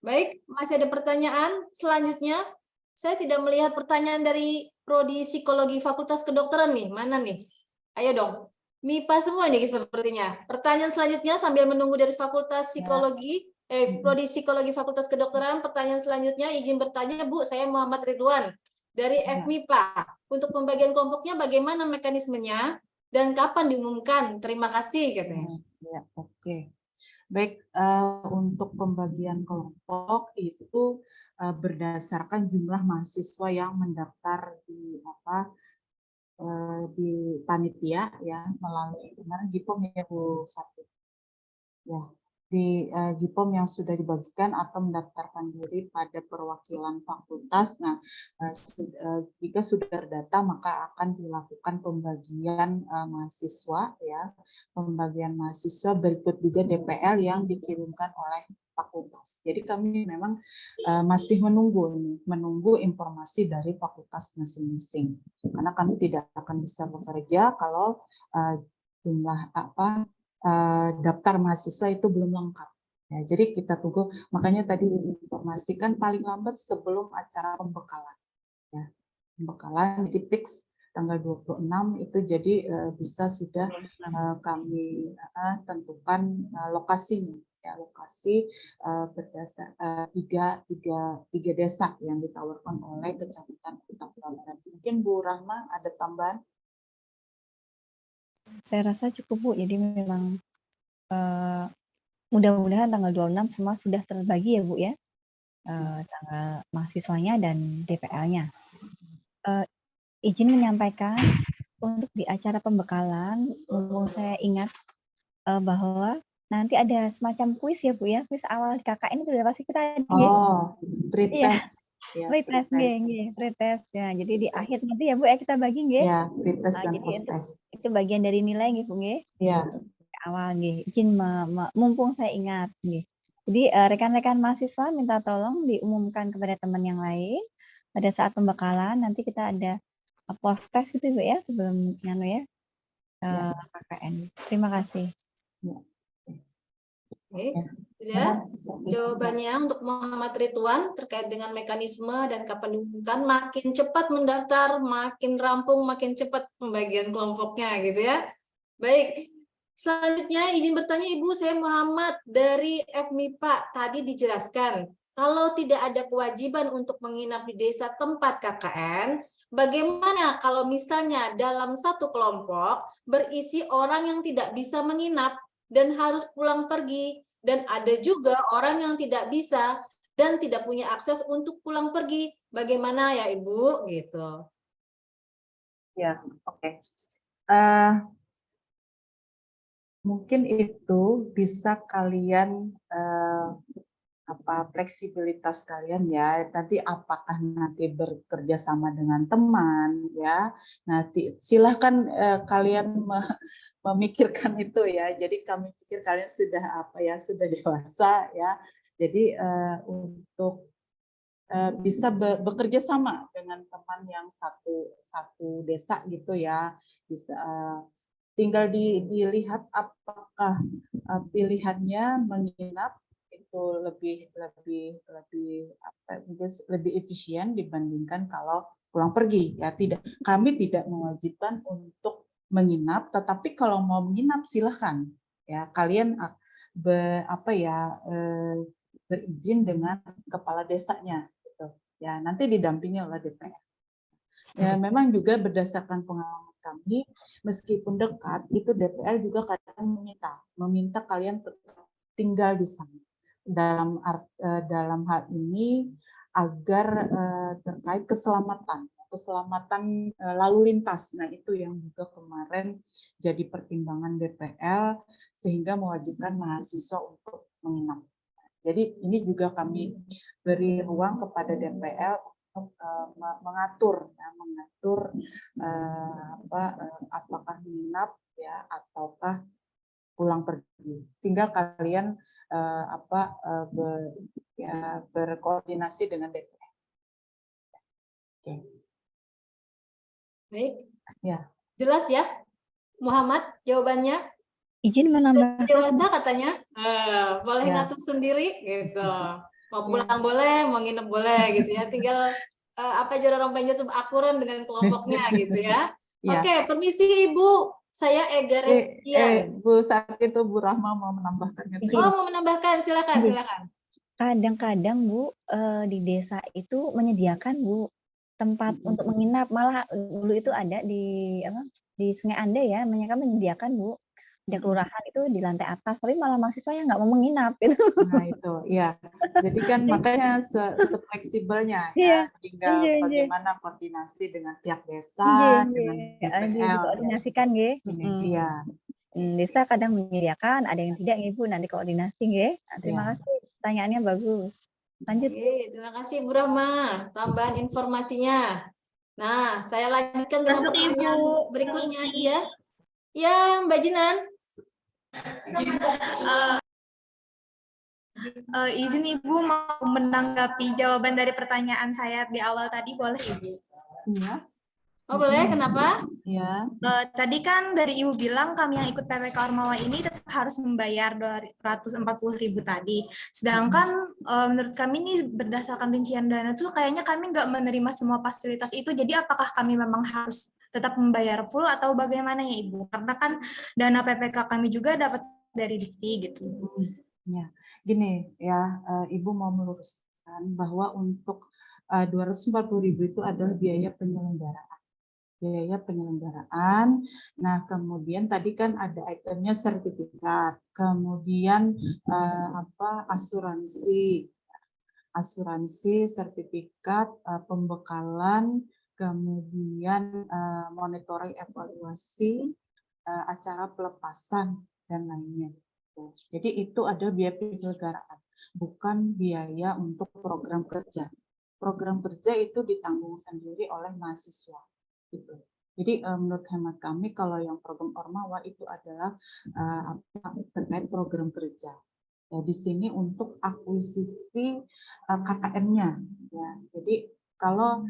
Baik, masih ada pertanyaan selanjutnya? Saya tidak melihat pertanyaan dari Prodi Psikologi Fakultas Kedokteran nih. Mana nih? Ayo dong. MIPA semua nih sepertinya. Pertanyaan selanjutnya sambil menunggu dari Fakultas Psikologi, Prodi Psikologi Fakultas Kedokteran. Pertanyaan selanjutnya izin bertanya, Bu, saya Muhammad Ridwan dari FMIPA. Untuk pembagian kelompoknya bagaimana mekanismenya dan kapan diumumkan? Terima kasih katanya. Ya, oke. Baik, untuk pembagian kelompok itu berdasarkan jumlah mahasiswa yang mendaftar di panitia ya, melalui kemarin GIPOM ya Bu Sati. Ya, di GIPOM yang sudah dibagikan atau mendaftarkan diri pada perwakilan fakultas. Nah, jika sudah terdata maka akan dilakukan pembagian mahasiswa ya, pembagian mahasiswa berikut juga DPL yang dikirimkan oleh fakultas. Jadi kami memang masih menunggu informasi dari fakultas masing-masing. Karena kami tidak akan bisa bekerja kalau jumlah daftar mahasiswa itu belum lengkap. Ya, jadi kita tunggu, makanya tadi informasikan paling lambat sebelum acara pembekalan. Ya, pembekalan jadi fix tanggal 26 itu jadi bisa sudah kami tentukan lokasinya. Ya, lokasi berdasar tiga desa yang ditawarkan oleh Kecamatan Kuta Barat. Mungkin Bu Rahma ada tambahan? Saya rasa cukup, Bu. Jadi memang mudah-mudahan tanggal 26 semua sudah terbagi ya, Bu ya. Tanggal mahasiswanya dan DPL-nya. Izin menyampaikan untuk di acara pembekalan, saya ingat bahwa nanti ada semacam kuis ya Bu ya, kuis awal KKN itu udah pasti kita ada nggih? Oh, Iya, pretest. Ya, pretest nggih pretest. nggih, pretest. Ya, jadi di akhir Pretest. nanti ya Bu ya kita bagi nggih. Ya, pretest dan Jadi post-test. itu bagian dari nilai nggih Bu nggih. Ya, Awal nggih, izin mumpung saya ingat nggih. Jadi rekan-rekan mahasiswa minta tolong diumumkan kepada teman yang lain pada saat pembekalan nanti kita ada post test itu Bu ya sebelum nganu ya ya, KKN. Terima kasih. ya. Oke, Ya. sudah jawabannya untuk Muhammad Ridwan terkait dengan mekanisme dan kapan diumumkan. Makin cepat mendaftar, makin rampung, makin cepat pembagian kelompoknya gitu ya. Baik, selanjutnya izin bertanya Ibu, saya Muhammad dari FMIPA. Tadi dijelaskan kalau tidak ada kewajiban untuk menginap di desa tempat KKN, bagaimana kalau misalnya dalam satu kelompok berisi orang yang tidak bisa menginap dan harus pulang pergi, dan ada juga orang yang tidak bisa dan tidak punya akses untuk pulang pergi. Bagaimana ya Ibu? Gitu. Ya, oke. Mungkin itu bisa kalian fleksibilitas kalian ya. Nanti apakah nanti bekerja sama dengan teman ya. Nanti silahkan kalian memikirkan itu ya. Jadi kami pikir kalian sudah sudah dewasa ya. Jadi untuk bisa bekerja sama dengan teman yang satu desa gitu ya. Bisa tinggal dilihat apakah pilihannya menginap itu lebih efisien dibandingkan kalau pulang pergi ya. Kami tidak mewajibkan untuk menginap, tetapi kalau mau menginap silahkan ya, kalian berizin dengan kepala desanya gitu ya, nanti didampingi oleh DPR. Ya, memang juga berdasarkan pengalaman kami, meskipun dekat, itu DPR juga kadang meminta kalian tetap tinggal di sana. Dalam hal ini agar terkait keselamatan lalu lintas. Nah, itu yang juga kemarin jadi pertimbangan DPR sehingga mewajibkan mahasiswa untuk menginap. Jadi ini juga kami beri ruang kepada DPR untuk mengatur apakah menginap ya ataukah pulang pergi. Tinggal kalian berkoordinasi dengan DPR. Oke. Baik. Ya. Jelas ya, Muhammad jawabannya? Izin menambahkan. Dewasa katanya, boleh Ya. ngatur sendiri gitu. Mau pulang boleh, mau nginep boleh gitu ya. Tinggal orang Banjar akuran dengan kelompoknya gitu ya. Ya. Oke, permisi Ibu. Saya Ega Reskian. Bu, saat itu Bu Rahma mau menambahkan. Oh, mau menambahkan, silakan, silakan. Kadang-kadang Bu di desa itu menyediakan Bu tempat untuk menginap, malah dulu itu ada di Sungai Ande ya, mereka menyediakan Bu, ada kelurahan itu di lantai atas, tapi malah mahasiswa yang nggak mau menginap gitu. Nah itu, ya. Jadi kan makanya sefleksibelnya ya, tinggal bagaimana koordinasi dengan pihak desa, dengan DPR. Dikoordinasikan nggih. Iya. Desa kadang menyediakan, ada yang tidak Ibu, nanti koordinasi nggih. Terima kasih, pertanyaannya bagus. Lanjut. Oke, terima kasih Bu Rahma, tambahan informasinya. Nah, saya lanjutkan dengan pertanyaan berikutnya. Iya, ya Mbak Jinan. Izin Ibu mau menanggapi jawaban dari pertanyaan saya di awal tadi, boleh Ibu? Iya. Oh boleh, kenapa? Ya. Tadi kan dari Ibu bilang kami yang ikut PPK Ormawa ini tetap harus membayar 240.000 tadi. Sedangkan menurut kami ini berdasarkan rincian dana tuh kayaknya kami nggak menerima semua fasilitas itu. Jadi apakah kami memang harus tetap membayar full atau bagaimana ya Ibu? Karena kan dana PPK kami juga dapat dari Dikti gitu. Ya, gini ya, Ibu mau meluruskan bahwa untuk 240.000 itu adalah biaya penyelenggaraan. Nah, kemudian tadi kan ada itemnya sertifikat, kemudian asuransi, sertifikat, pembekalan, kemudian monitoring evaluasi, acara pelepasan dan lainnya. Jadi itu ada biaya penyelenggaraan, bukan biaya untuk program kerja. Program kerja itu ditanggung sendiri oleh mahasiswa. Gitu. Jadi menurut hemat kami kalau yang program Ormawa itu adalah terkait program kerja. Ya, di sini untuk akuisisi KKN-nya. Ya, jadi kalau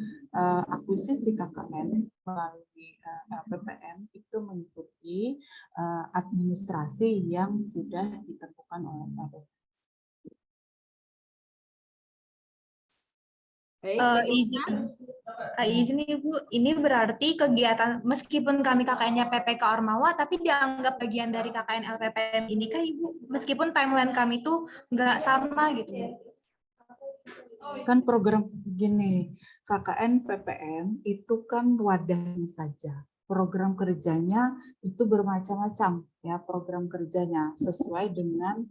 akuisisi KKN melalui LPPM itu mengikuti administrasi yang sudah ditentukan oleh LPPM. Baik, izin Ibu, ini berarti kegiatan meskipun kami KKN-nya PPK Ormawa, tapi dianggap bagian dari KKN LPPM ini kah Ibu? Meskipun timeline kami itu nggak sama gitu. Kan program gini, KKN PPM itu kan wadahnya saja. Program kerjanya itu bermacam-macam ya, program kerjanya sesuai dengan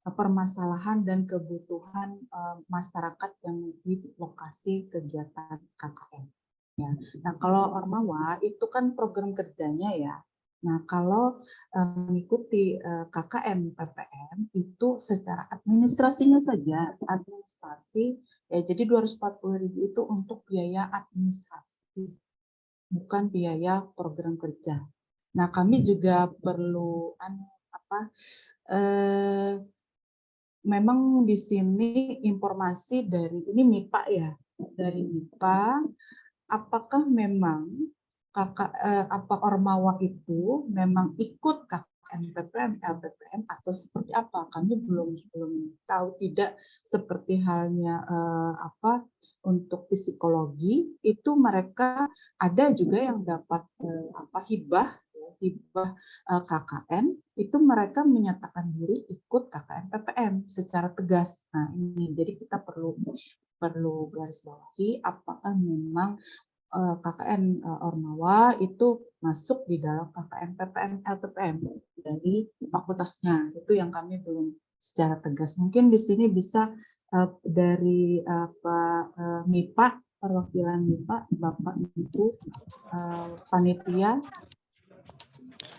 permasalahan dan kebutuhan masyarakat yang di lokasi kegiatan KKN. Ya. Nah, kalau Ormawa itu kan program kerjanya ya. Nah, kalau mengikuti KKN PPM itu secara administrasinya saja, administrasi ya, jadi 240.000 itu untuk biaya administrasi, bukan biaya program kerja. Nah, kami juga perlu memang di sini informasi dari ini MIPA ya, dari MIPA, apakah memang apa Ormawa itu memang ikut KKN PPM, LPPM atau seperti apa? Kami belum tahu. Tidak seperti halnya untuk psikologi itu mereka ada juga yang dapat hibah KKN itu mereka menyatakan diri ikut KKN PPM secara tegas. Nah ini jadi kita perlu garis bawahi apakah memang KKN Ormawa itu masuk di dalam KKN PPM LPPM dari fakultasnya. Itu yang kami belum secara tegas. Mungkin di sini bisa dari Pak MIPA, perwakilan MIPA, Bapak Ibu panitia.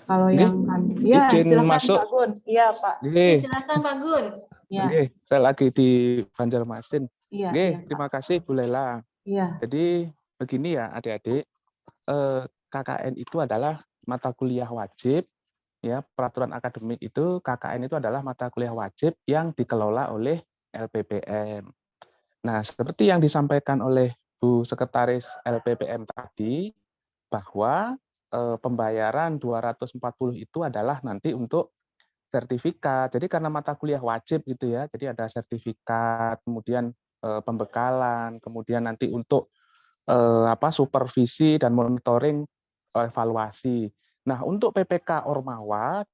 Kalau yang ya silakan masuk. Pak Gun. Iya Pak. Silakan Pak Gun. Ya. Saya lagi di Banjarmasin. Iya, terima kasih Bu Lela. Iya. Jadi begini ya adik-adik, KKN itu adalah mata kuliah wajib, ya peraturan akademik itu KKN itu adalah mata kuliah wajib yang dikelola oleh LPPM. Nah seperti yang disampaikan oleh Bu Sekretaris LPPM tadi, bahwa pembayaran 240 itu adalah nanti untuk sertifikat. Jadi karena mata kuliah wajib gitu ya, jadi ada sertifikat, kemudian pembekalan, kemudian nanti untuk supervisi dan monitoring evaluasi. Nah, untuk PPK Ormawa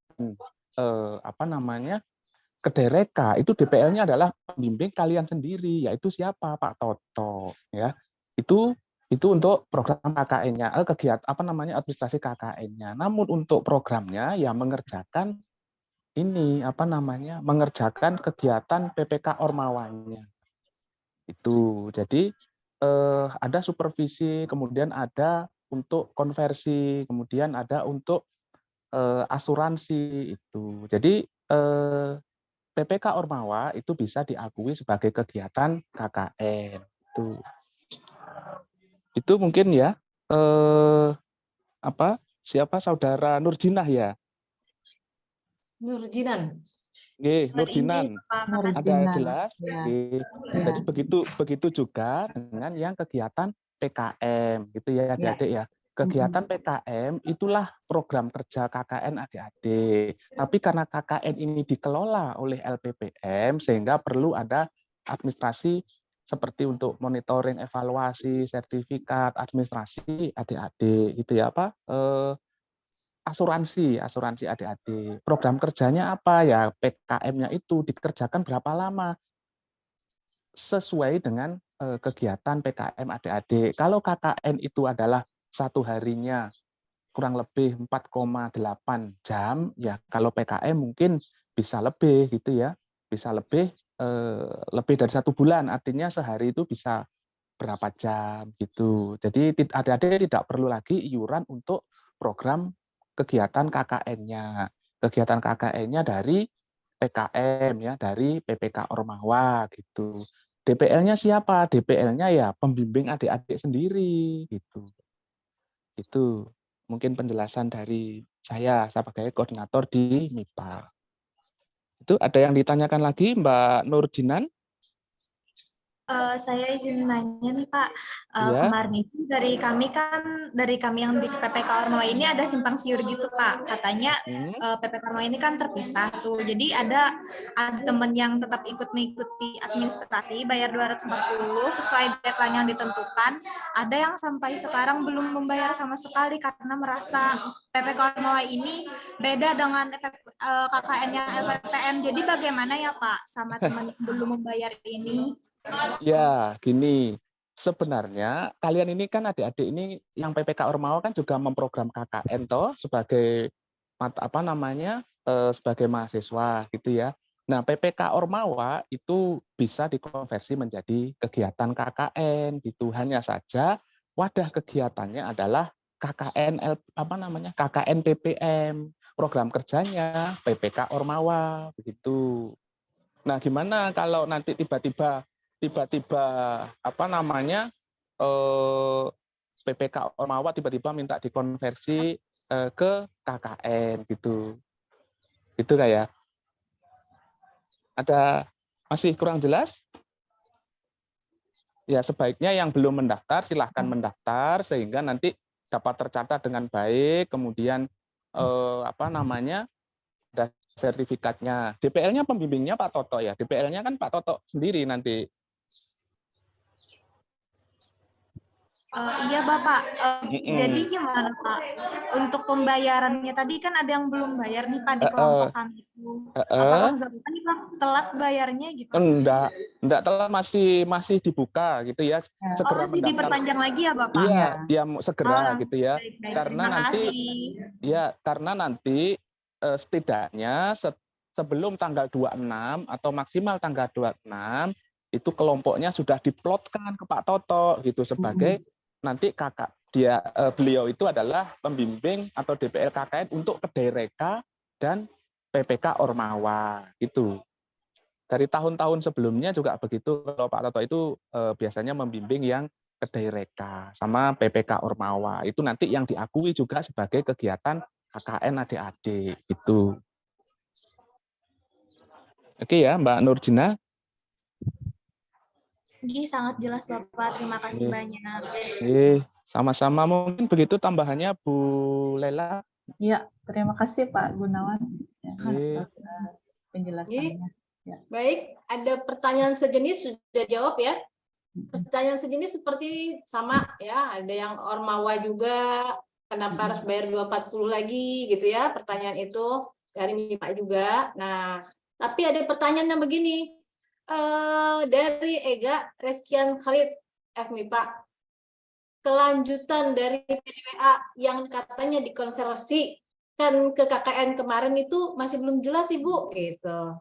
Kedereka itu DPL-nya adalah pembimbing kalian sendiri, yaitu siapa? Pak Toto ya. Itu untuk program KKN-nya, kegiatan administrasi KKN-nya. Namun untuk programnya ya mengerjakan mengerjakan kegiatan PPK Ormawanya. Itu. Jadi ada supervisi, kemudian ada untuk konversi, kemudian ada untuk asuransi itu. Jadi PPK Ormawa itu bisa diakui sebagai kegiatan KKN. Itu mungkin ya. Siapa saudara Nurjinah ya? Nurjinan. Nurjinan. Ada jelas. Ya. Jadi begitu juga dengan yang kegiatan PKM gitu ya adik-adik ya. Kegiatan PKM itulah program kerja KKN adik-adik. Tapi karena KKN ini dikelola oleh LPPM sehingga perlu ada administrasi seperti untuk monitoring, evaluasi, sertifikat, administrasi adik-adik gitu ya asuransi adik-adik. Program kerjanya apa ya? PKM-nya itu dikerjakan berapa lama? Sesuai dengan kegiatan PKM adik-adik. Kalau KKN itu adalah satu harinya kurang lebih 4,8 jam, ya kalau PKM mungkin bisa lebih gitu ya, bisa lebih dari 1 bulan, artinya sehari itu bisa berapa jam gitu. Jadi adik-adik tidak perlu lagi iuran untuk program kegiatan KKN-nya. kegiatan KKN-nya dari PKM ya, dari PPK Ormawa gitu. DPL-nya siapa? DPL-nya ya pembimbing adik-adik sendiri gitu. Itu mungkin penjelasan dari saya sebagai koordinator di MIPA. Itu ada yang ditanyakan lagi Mbak Nurjinan? Saya izin nanya nih Pak, Ya. kemarin itu dari kami yang di PPK Ormawa ini ada simpang siur gitu Pak, katanya PPK Ormawa ini kan terpisah tuh, jadi ada teman yang tetap ikut mengikuti administrasi bayar 240 sesuai deadline yang ditentukan, ada yang sampai sekarang belum membayar sama sekali karena merasa PPK Ormawa ini beda dengan KKN-nya LPPM, jadi bagaimana ya Pak sama teman yang belum membayar ini? Ya, gini. Sebenarnya kalian ini kan adik-adik ini yang PPK Ormawa kan juga memprogram KKN toh sebagai sebagai mahasiswa gitu ya. Nah, PPK Ormawa itu bisa dikonversi menjadi kegiatan KKN gitu. Hanya saja wadah kegiatannya adalah KKN PPM. Program kerjanya PPK Ormawa begitu. Nah, gimana kalau nanti tiba-tiba PPK Ormawa tiba-tiba minta dikonversi ke KKN gitu. Itu kayak ada masih kurang jelas? Ya, sebaiknya yang belum mendaftar silahkan mendaftar sehingga nanti dapat tercatat dengan baik, kemudian ada sertifikatnya. DPL-nya pembimbingnya Pak Toto ya. DPL-nya kan Pak Toto sendiri nanti. Iya Bapak, jadi gimana Pak? Untuk pembayarannya tadi kan ada yang belum bayar nih Pak di kelompok kami itu. Apakah nggak apa-apa nih Pak telat bayarnya gitu? Enggak telat, masih dibuka gitu ya. Segera Masih mendaftar. diperpanjang lagi ya Bapak? Iya, dia segera gitu ya. Baik, Karena terima nanti kasih. karena nanti setidaknya sebelum tanggal 26 atau maksimal tanggal 26 itu kelompoknya sudah diplotkan ke Pak Toto gitu sebagai nanti beliau itu adalah pembimbing atau DPL KKN untuk Kedai Reka dan PPK Ormawa gitu. Dari tahun-tahun sebelumnya juga begitu, kalau Pak Toto itu biasanya membimbing yang Kedai Reka sama PPK Ormawa. Itu nanti yang diakui juga sebagai kegiatan KKN adik-adik gitu. Oke ya, Mbak Nurjina. Sangat jelas Bapak, terima kasih banyak. Sama-sama, mungkin begitu tambahannya Bu Lela. Ya, terima kasih Pak Gunawan atas penjelasannya. Ya. Baik, ada pertanyaan sejenis sudah jawab ya. Pertanyaan sejenis seperti sama ya, ada yang Ormawa juga, kenapa harus bayar 240 lagi gitu ya, pertanyaan itu dari MIPA juga. Nah, tapi ada pertanyaan yang begini, dari Ega Reskian Khalid FMIPA, kelanjutan dari PDWA yang katanya dikonversi kan ke KKN kemarin itu masih belum jelas Ibu gitu.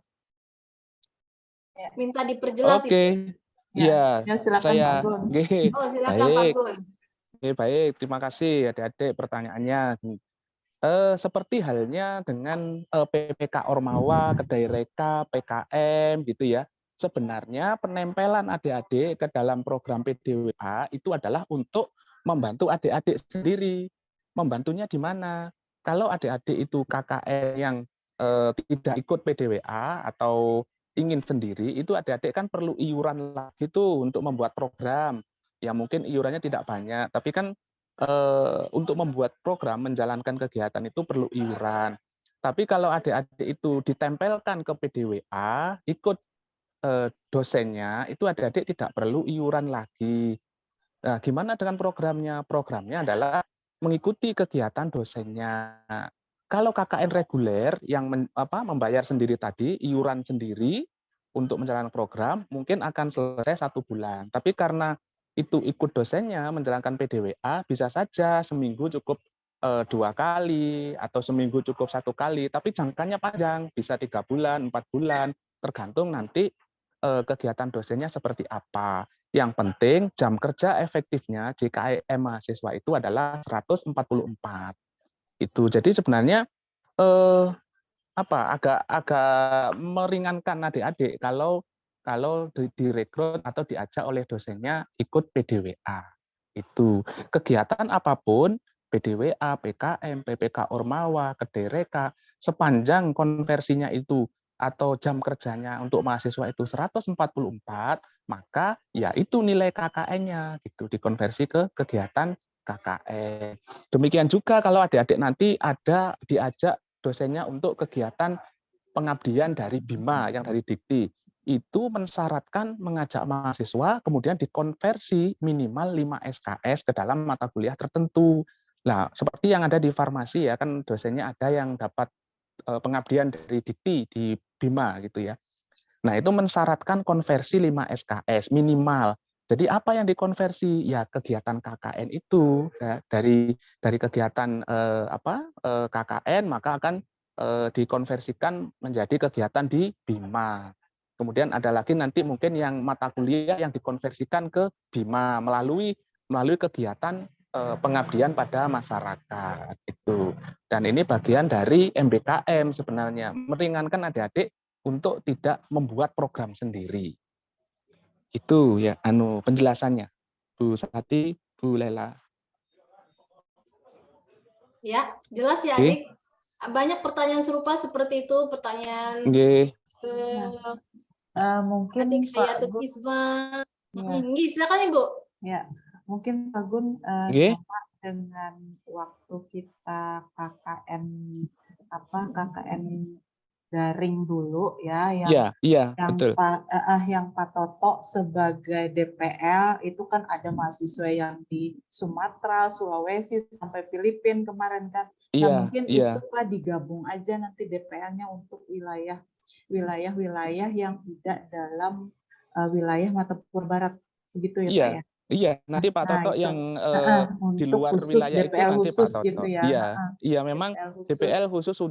Minta diperjelas. Oke. Ya, silakan saya. Pak Gun. Silakan Pak Gun. Baik, terima kasih adik-adik pertanyaannya. Seperti halnya dengan PPK Ormawa, Kedai Reka, PKM gitu ya. Sebenarnya penempelan adik-adik ke dalam program PDWA itu adalah untuk membantu adik-adik sendiri. Membantunya di mana? Kalau adik-adik itu KKN yang tidak ikut PDWA atau ingin sendiri, itu adik-adik kan perlu iuran lagi tuh untuk membuat program. Ya mungkin iurannya tidak banyak, tapi kan untuk membuat program menjalankan kegiatan itu perlu iuran. Tapi kalau adik-adik itu ditempelkan ke PDWA, ikut dosennya, itu adik-adik tidak perlu iuran lagi. Nah, gimana dengan programnya? Programnya adalah mengikuti kegiatan dosennya. Kalau KKN reguler yang membayar sendiri tadi, iuran sendiri untuk menjalankan program, mungkin akan selesai 1 bulan. Tapi karena itu ikut dosennya menjalankan PDWA, bisa saja seminggu cukup 2 kali, atau seminggu cukup 1 kali, tapi jangkanya panjang, bisa 3 bulan, 4 bulan, tergantung nanti kegiatan dosennya seperti apa. Yang penting jam kerja efektifnya JKM mahasiswa itu adalah 144. Itu. Jadi sebenarnya agak meringankan adik-adik kalau direkrut atau diajak oleh dosennya ikut PDWA. Itu kegiatan apapun, PDWA, PKM, PPK Ormawa, Kedereka, sepanjang konversinya itu atau jam kerjanya untuk mahasiswa itu 144, maka ya itu nilai KKN-nya gitu, dikonversi ke kegiatan KKN. Demikian juga kalau adik-adik nanti ada diajak dosennya untuk kegiatan pengabdian dari BIMA yang dari Dikti, itu mensyaratkan mengajak mahasiswa kemudian dikonversi minimal 5 SKS ke dalam mata kuliah tertentu. Nah, seperti yang ada di farmasi ya, kan dosennya ada yang dapat pengabdian dari Dikti di BIMA gitu ya. Nah, itu mensyaratkan konversi 5 SKS minimal. Jadi apa yang dikonversi? Ya kegiatan KKN itu ya, dari kegiatan KKN maka akan dikonversikan menjadi kegiatan di BIMA. Kemudian ada lagi nanti mungkin yang mata kuliah yang dikonversikan ke BIMA melalui kegiatan pengabdian pada masyarakat itu. Dan ini bagian dari MBKM sebenarnya, meringankan adik-adik untuk tidak membuat program sendiri. Itu ya penjelasannya. Bu Sati, Bu Lela. Ya, jelas ya Oke. Adik. Banyak pertanyaan serupa seperti itu, pertanyaan Oke. Mungkin Adik Pak Hayatul Gun, Isma. ya, Silakan Ibu. ya, mungkin Pak Gun Oke. sama dengan waktu kita KKN daring dulu ya, Iya, betul. yang Pak Toto sebagai DPL itu kan ada mahasiswa yang di Sumatera, Sulawesi sampai Filipina kemarin kan. Nah, Iya, mungkin iya. itu Pak digabung aja nanti DPL-nya untuk wilayah-wilayah yang tidak dalam wilayah Mata Pura Barat, begitu ya Pak Iya, ya. iya. Nanti Pak Nah, Toto itu yang di untuk luar khusus wilayah itu DPL nanti Pak khusus gitu Toto. ya. Iya, iya memang DPL DPL khusus. khusus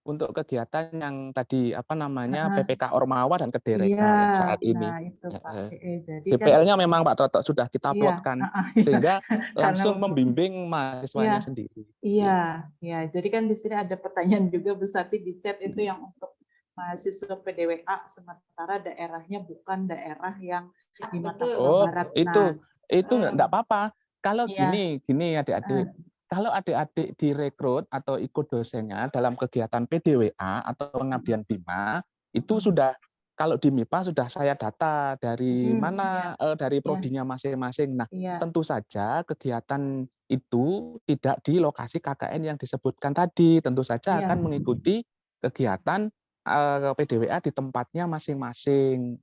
untuk kegiatan yang tadi PPK Ormawa dan Iya, Kedereka yang saat nah ini. itu Pak. Jadi kan DPL-nya memang Pak Toto sudah kita iya, plotkan iya. sehingga Karena langsung untuk membimbing iya, mahasiswanya sendiri. iya, ya. Jadi kan di sini ada pertanyaan juga Bu Sati di chat itu yang untuk mahasiswa PDWA sementara daerahnya bukan daerah yang di Mata Betul. Pura Oh, Barat. Nah, itu enggak apa-apa. Kalau iya, gini adik-adik. Kalau adik-adik direkrut atau ikut dosennya dalam kegiatan PDWA atau pengabdian BIMA, itu sudah kalau di MIPA sudah saya data dari mana dari prodinya masing-masing. Nah, iya, tentu saja kegiatan itu tidak di lokasi KKN yang disebutkan tadi, tentu saja iya. akan mengikuti kegiatan PDWA di tempatnya masing-masing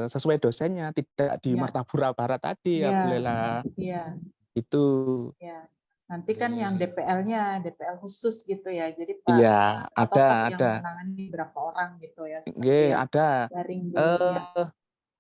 sesuai dosennya, tidak di Iya, Martapura Barat tadi ya iya, Bu Lela. iya. Itu. Ya, nanti kan yang DPL-nya DPL khusus gitu ya. Jadi Iya, Pak Toto yang ada. menangani berapa orang gitu ya, seperti Nggih, yang ada. daring dulu ya.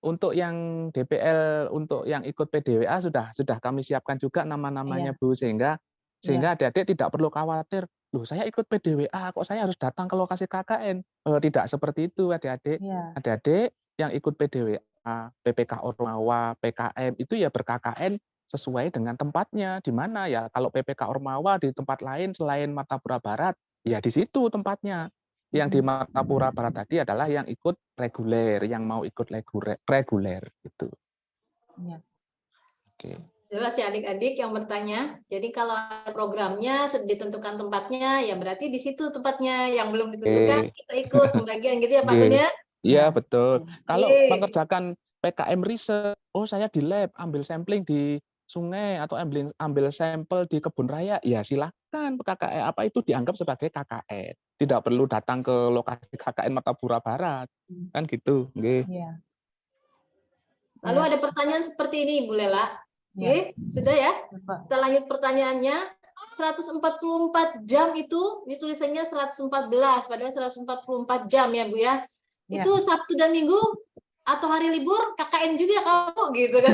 Untuk yang DPL, untuk yang ikut PDWA sudah kami siapkan juga nama-namanya Iya, Bu, sehingga iya, adik-adik tidak perlu khawatir, loh saya ikut PDWA kok saya harus datang ke lokasi KKN. Tidak seperti itu adik-adik. iya, Adik-adik yang ikut PDWA, PPK Ormawa, PKM itu ya ber-KKN sesuai dengan tempatnya. Di mana ya kalau PPK Ormawa di tempat lain selain Martapura Barat, ya di situ tempatnya. Yang di Martapura Barat tadi adalah yang ikut reguler, yang mau ikut reguler gitu. iya. Oke. Jelas ya adik-adik yang bertanya. Jadi kalau programnya sudah ditentukan tempatnya, ya berarti di situ tempatnya. Yang belum ditentukan, kita ikut pembagian gitu ya Pak Gun ya. Iya, betul. Kalau Oke. mengerjakan PKM riset, oh saya di lab ambil sampling di sungai atau ambil sampel di kebun raya, ya silakan KKN apa itu dianggap sebagai KKN. Tidak perlu datang ke lokasi KKN Martapura Barat. Kan gitu, nggih. Iya. Lalu ada pertanyaan seperti ini Bu Lela. Iya. Oke, sudah ya? Bapak. Kita lanjut pertanyaannya. 144 jam itu tulisannya 114, padahal 144 jam ya Bu ya. Iya. Itu Sabtu dan Minggu atau hari libur KKN juga kamu gitu kan.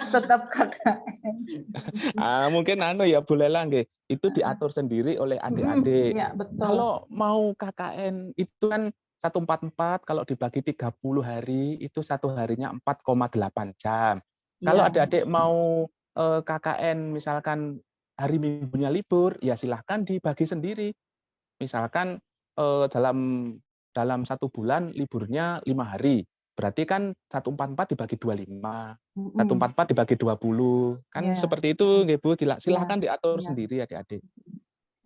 Tetap KKN. Mungkin ya Bu Lela nggih, itu diatur sendiri oleh adik-adik. Iya, betul. Kalau mau KKN itu kan 144 kalau dibagi 30 hari itu satu harinya 4,8 jam. Kalau Iya. adik-adik mau KKN misalkan hari Minggunya libur, ya silahkan dibagi sendiri. Misalkan dalam 1 bulan liburnya 5 hari. Berarti kan 144 dibagi 25, 144 dibagi 20. Kan Iya. seperti itu nggih Bu, silahkan diatur Iya. sendiri adik-adik.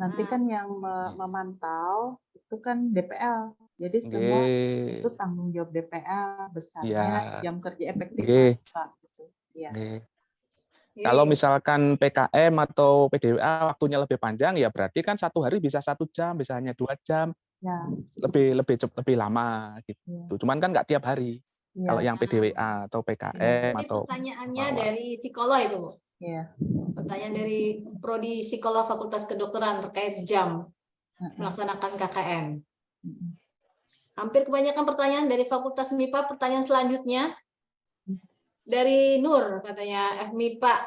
Nanti kan yang memantau itu kan DPL. Jadi semua itu Nggih. tanggung jawab DPL, besarnya Iya. jam kerja efektif Nggih. mahasiswa gitu. Iya. Nggih. Iya, Kalau iya. misalkan PKM atau PDWA waktunya lebih panjang, ya berarti kan 1 hari bisa 1 jam, bisa hanya 2 jam, Ya. lebih lama gitu. Iya. Cuman kan nggak tiap hari. Kalau Iya. yang PDWA atau PKM Ini atau pertanyaannya apa. dari psikolog itu, Bu. Iya. Pertanyaan dari Prodi Psikolog Fakultas Kedokteran terkait jam melaksanakan KKN. Hampir kebanyakan pertanyaan dari Fakultas MIPA. Pertanyaan selanjutnya dari Nur, katanya MIPA.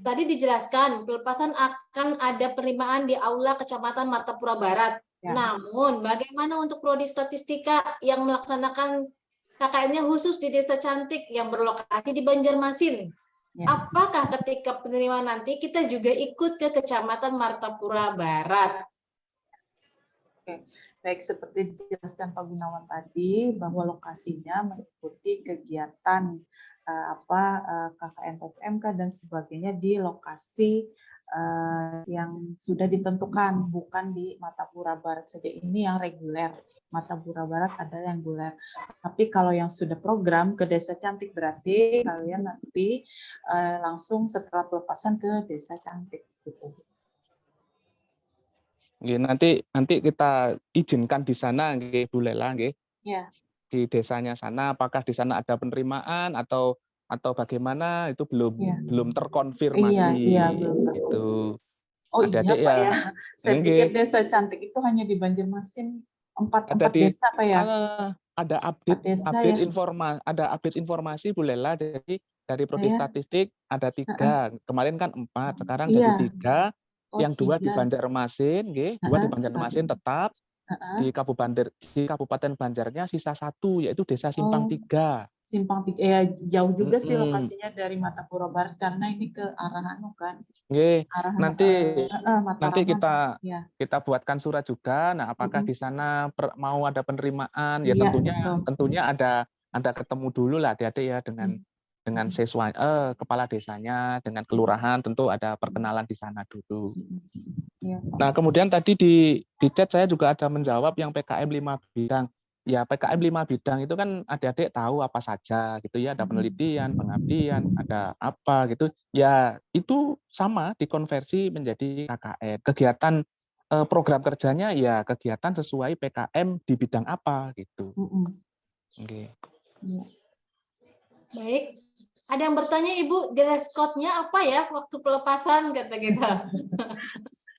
Tadi dijelaskan pelepasan akan ada penerimaan di Aula Kecamatan Martapura Barat. Ya. Namun, bagaimana untuk Prodi Statistika yang melaksanakan KKN-nya khusus di Desa Cantik yang berlokasi di Banjarmasin? Ya. Apakah ketika penerimaan nanti kita juga ikut ke Kecamatan Martapura Barat? Oke, baik seperti dijelaskan Pak Gunawan tadi bahwa lokasinya mengikuti kegiatan KKN PPMK dan sebagainya di lokasi yang sudah ditentukan, bukan di Martapura Barat saja. Ini yang reguler. Martapura Barat adalah yang reguler. Tapi kalau yang sudah program ke Desa Cantik berarti kalian nanti langsung setelah pelepasan ke Desa Cantik gitu. Nggih, nanti kita izinkan di sana nggih Bu Lela nggih. Ya. Di desanya sana apakah di sana ada penerimaan atau bagaimana itu belum terkonfirmasi. Iya, belum gitu. Oh Adik-adik iya Pak ya. Saya pikir nggih. Desa Cantik itu hanya di Banjarmasin, empat Ada di desa Pak ya. ada desa ya. update informasi Bu Lela dari Prodi Iya. Statistik ada 3. Kemarin kan 4, sekarang Iya. jadi 3. Oh, Yang 2 di 3. Banjarmasin nggih, 2 di Banjarmasin tetap. Di Kabupaten Banjarnya sisa 1 yaitu Desa Simpang 3. Simpang 3 ya, jauh juga sih lokasinya dari Martapura Barat karena ini ke arah kan. Nggih, Arah nanti ya. kita buatkan surat juga. Nah, apakah di sana mau ada penerimaan? Ya Iya, tentunya ada ketemu dulu lah adik-adik ya dengan siswa kepala desanya, dengan kelurahan tentu ada perkenalan di sana dulu. Iya. Nah, kemudian tadi di chat saya juga ada menjawab yang PKM 5 bidang. Ya, PKM 5 bidang itu kan adik-adik tahu apa saja gitu ya, ada penelitian, pengabdian, ada apa gitu. Ya, itu sama dikonversi menjadi KKN. Kegiatan program kerjanya ya kegiatan sesuai PKM di bidang apa gitu. Okay. Baik. Ada yang bertanya, Ibu, dress code-nya apa ya waktu pelepasan, kata kita.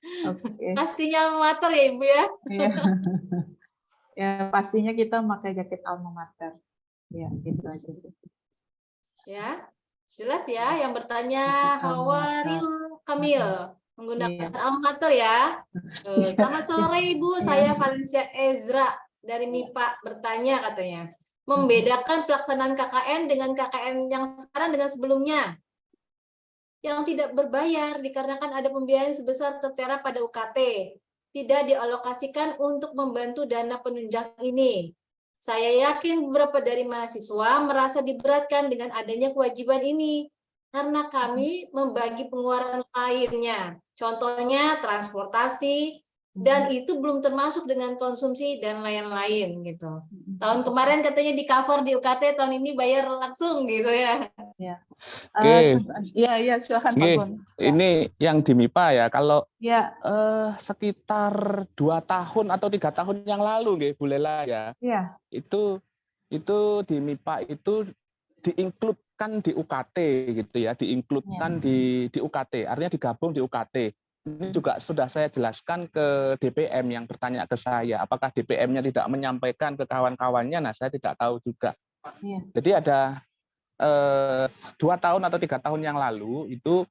Okay. Pastinya alma mater ya, Ibu ya? Iya. Ya, pastinya kita memakai jaket alma mater. Ya, gitu aja. Ya, jelas ya. Yang bertanya Hawaril Kamil menggunakan alma mater ya. Selamat sore Ibu, saya Valencia Ezra dari MIPA bertanya katanya. Membedakan pelaksanaan KKN dengan KKN yang sekarang dengan sebelumnya. Yang tidak berbayar dikarenakan ada pembiayaan sebesar tertera pada UKT. Tidak dialokasikan untuk membantu dana penunjang ini. Saya yakin beberapa dari mahasiswa merasa diberatkan dengan adanya kewajiban ini. Karena kami membagi pengeluaran lainnya. Contohnya transportasi, dan itu belum termasuk dengan konsumsi dan lain-lain gitu. Tahun kemarin katanya di cover di UKT, tahun ini bayar langsung gitu ya. Ya. Iya, silakan Pak Gun. Ini yang di MIPA ya, kalau sekitar 2 tahun atau 3 tahun yang lalu nggih Bu Lela ya. Iya. Itu di MIPA itu diinkludkan di UKT gitu ya, diinkludkan di UKT, artinya digabung di UKT. Ini juga sudah saya jelaskan ke DPM yang bertanya ke saya, apakah DPM-nya tidak menyampaikan ke kawan-kawannya, nah saya tidak tahu juga. Iya. Jadi ada 2 tahun atau 3 tahun yang lalu itu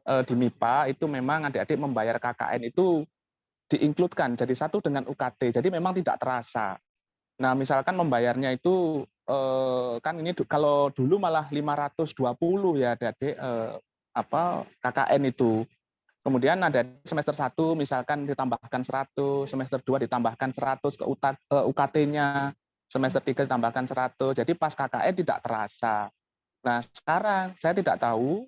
di MIPA itu memang adik-adik membayar KKN itu diinkludkan jadi satu dengan UKT, jadi memang tidak terasa. Nah, misalkan membayarnya itu kan ini kalau dulu malah 520 ya adik-adik KKN itu. Kemudian ada semester 1 misalkan ditambahkan 100, semester 2 ditambahkan 100 ke UKT-nya, semester 3 ditambahkan 100. Jadi pas KKN tidak terasa. Nah, sekarang saya tidak tahu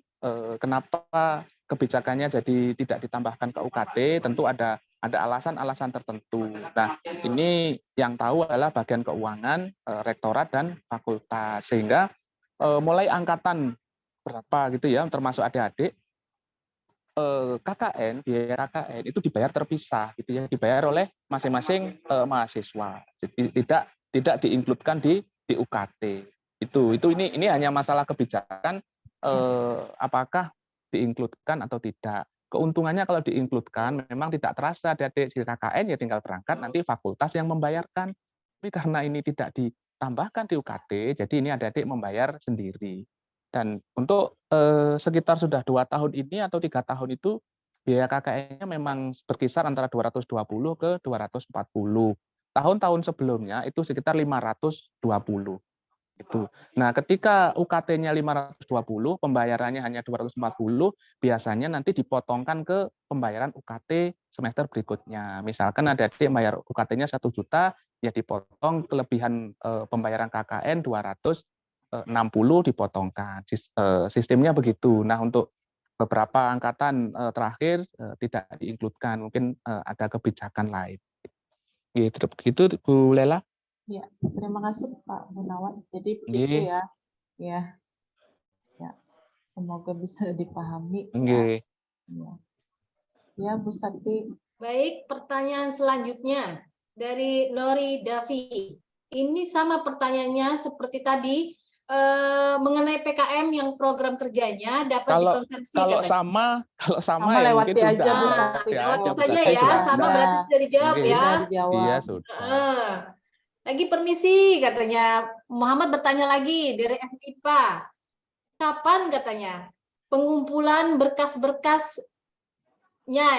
kenapa kebijakannya jadi tidak ditambahkan ke UKT, tentu ada alasan-alasan tertentu. Nah, ini yang tahu adalah bagian keuangan, rektorat dan fakultas. Sehingga mulai angkatan berapa gitu ya, termasuk adik-adik, KKN, biaya KKN itu dibayar terpisah gitu ya, dibayar oleh masing-masing mahasiswa. Jadi tidak diinkludkan di UKT. Ini hanya masalah kebijakan apakah diinkludkan atau tidak. Keuntungannya kalau diinkludkan memang tidak terasa adik-adik di KKN ya tinggal berangkat nanti fakultas yang membayarkan. Tapi karena ini tidak ditambahkan di UKT, jadi ini adik-adik membayar sendiri. Dan untuk sekitar sudah 2 tahun ini atau 3 tahun itu biaya KKN-nya memang berkisar antara 220 ke 240. Tahun-tahun sebelumnya itu sekitar 520. Itu. Nah, ketika UKT-nya 520, pembayarannya hanya 240, biasanya nanti dipotongkan ke pembayaran UKT semester berikutnya. Misalkan ada adik bayar UKT-nya 1 juta, ya dipotong kelebihan pembayaran KKN 260 dipotongkan. Sistemnya begitu. Nah, untuk beberapa angkatan terakhir tidak diinkludkan, mungkin ada kebijakan lain. Gitu, Bu Lela. Ya, terima kasih Pak Gunawan. Jadi begitu ya. Ya. Semoga bisa dipahami ya. Ya, Bu Santi. Baik, pertanyaan selanjutnya dari Nori Davi. Ini sama pertanyaannya seperti tadi, mengenai PKM yang program kerjanya dapat dikonversi. Kalau sama ya lewati mungkin aja sudah Bu Santi. Lewati aja, saja Bu ya, Santi. sama berarti sudah dijawab ya. Sudah dijawab. Iya, sudah. Lagi permisi katanya, Muhammad bertanya lagi dari FIPA. Kapan katanya pengumpulan berkas-berkasnya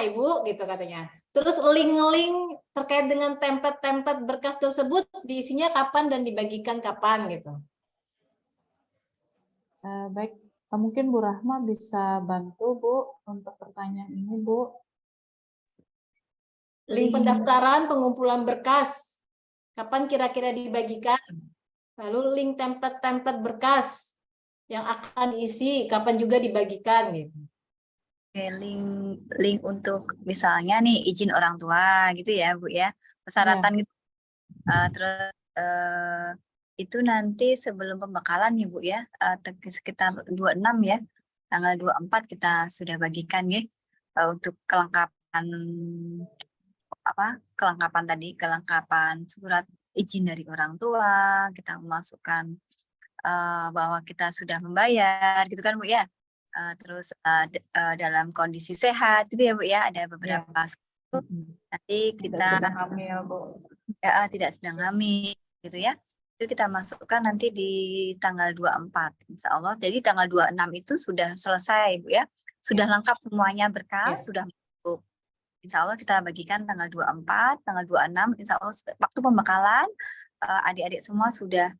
Ibu gitu katanya. Terus link-link terkait dengan template-template berkas tersebut diisinya kapan dan dibagikan kapan gitu. Baik, mungkin Bu Rahma bisa bantu Bu untuk pertanyaan ini Bu. Link pendaftaran pengumpulan berkas kapan kira-kira dibagikan? Lalu link template-template berkas yang akan diisi kapan juga dibagikan gitu. Oke, link untuk misalnya nih izin orang tua gitu ya Bu ya, persyaratan gitu. Terus itu nanti sebelum pembekalan ya Bu ya, sekitar 26 ya, tanggal 24 kita sudah bagikan ya, untuk kelengkapan kelengkapan surat izin dari orang tua, kita memasukkan bahwa kita sudah membayar gitu kan Bu ya. Terus dalam kondisi sehat gitu ya Bu ya, ada beberapa nanti kita tidak sedang hamil Bu. Ya, tidak sedang hamil gitu ya. Itu kita masukkan nanti di tanggal 24 insya Allah. Jadi tanggal 26 itu sudah selesai Bu ya. Sudah lengkap semuanya berkas, sudah masuk. Insya Allah kita bagikan tanggal 24, tanggal 26, insya Allah waktu pembekalan adik-adik semua sudah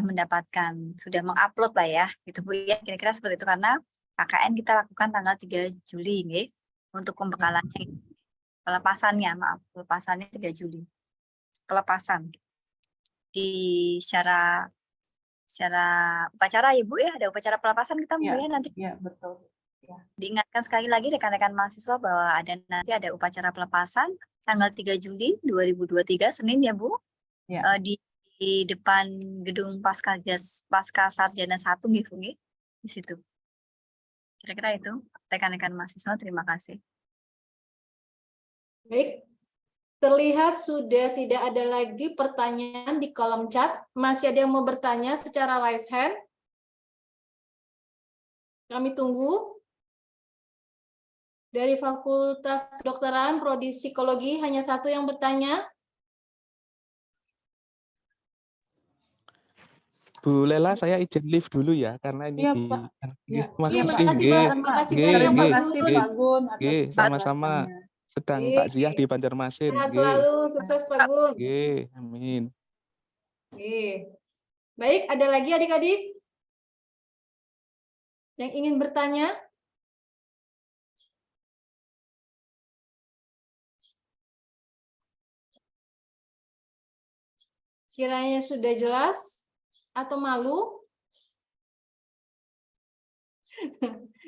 mendapatkan, sudah mengupload lah ya, gitu Bu ya, kira-kira seperti itu karena KKN kita lakukan tanggal 3 Juli nih, untuk pembekalannya, pelepasannya 3 Juli, pelepasan di secara upacara ya Bu ya, ada upacara pelepasan kita Bu ya nanti. Iya, betul. Ya. Diingatkan sekali lagi rekan-rekan mahasiswa bahwa nanti ada upacara pelepasan tanggal 3 Juli 2023 Senin ya Bu, di depan gedung Pasca Sarjana 1 gitu di situ. Kira-kira itu rekan-rekan mahasiswa, terima kasih. Baik. Terlihat sudah tidak ada lagi pertanyaan di kolom chat. Masih ada yang mau bertanya secara raise hand? Kami tunggu. Dari Fakultas Kedokteran Prodi Psikologi hanya satu yang bertanya. Bu Lela, saya izin live dulu ya karena ini Terima kasih Pak Gun. Sama-sama. Sedang takziah di Banjarmasin. Sehat selalu, sukses Pak Gun. Amin. Baik, ada lagi adik-adik yang ingin bertanya? Kiranya sudah jelas atau malu?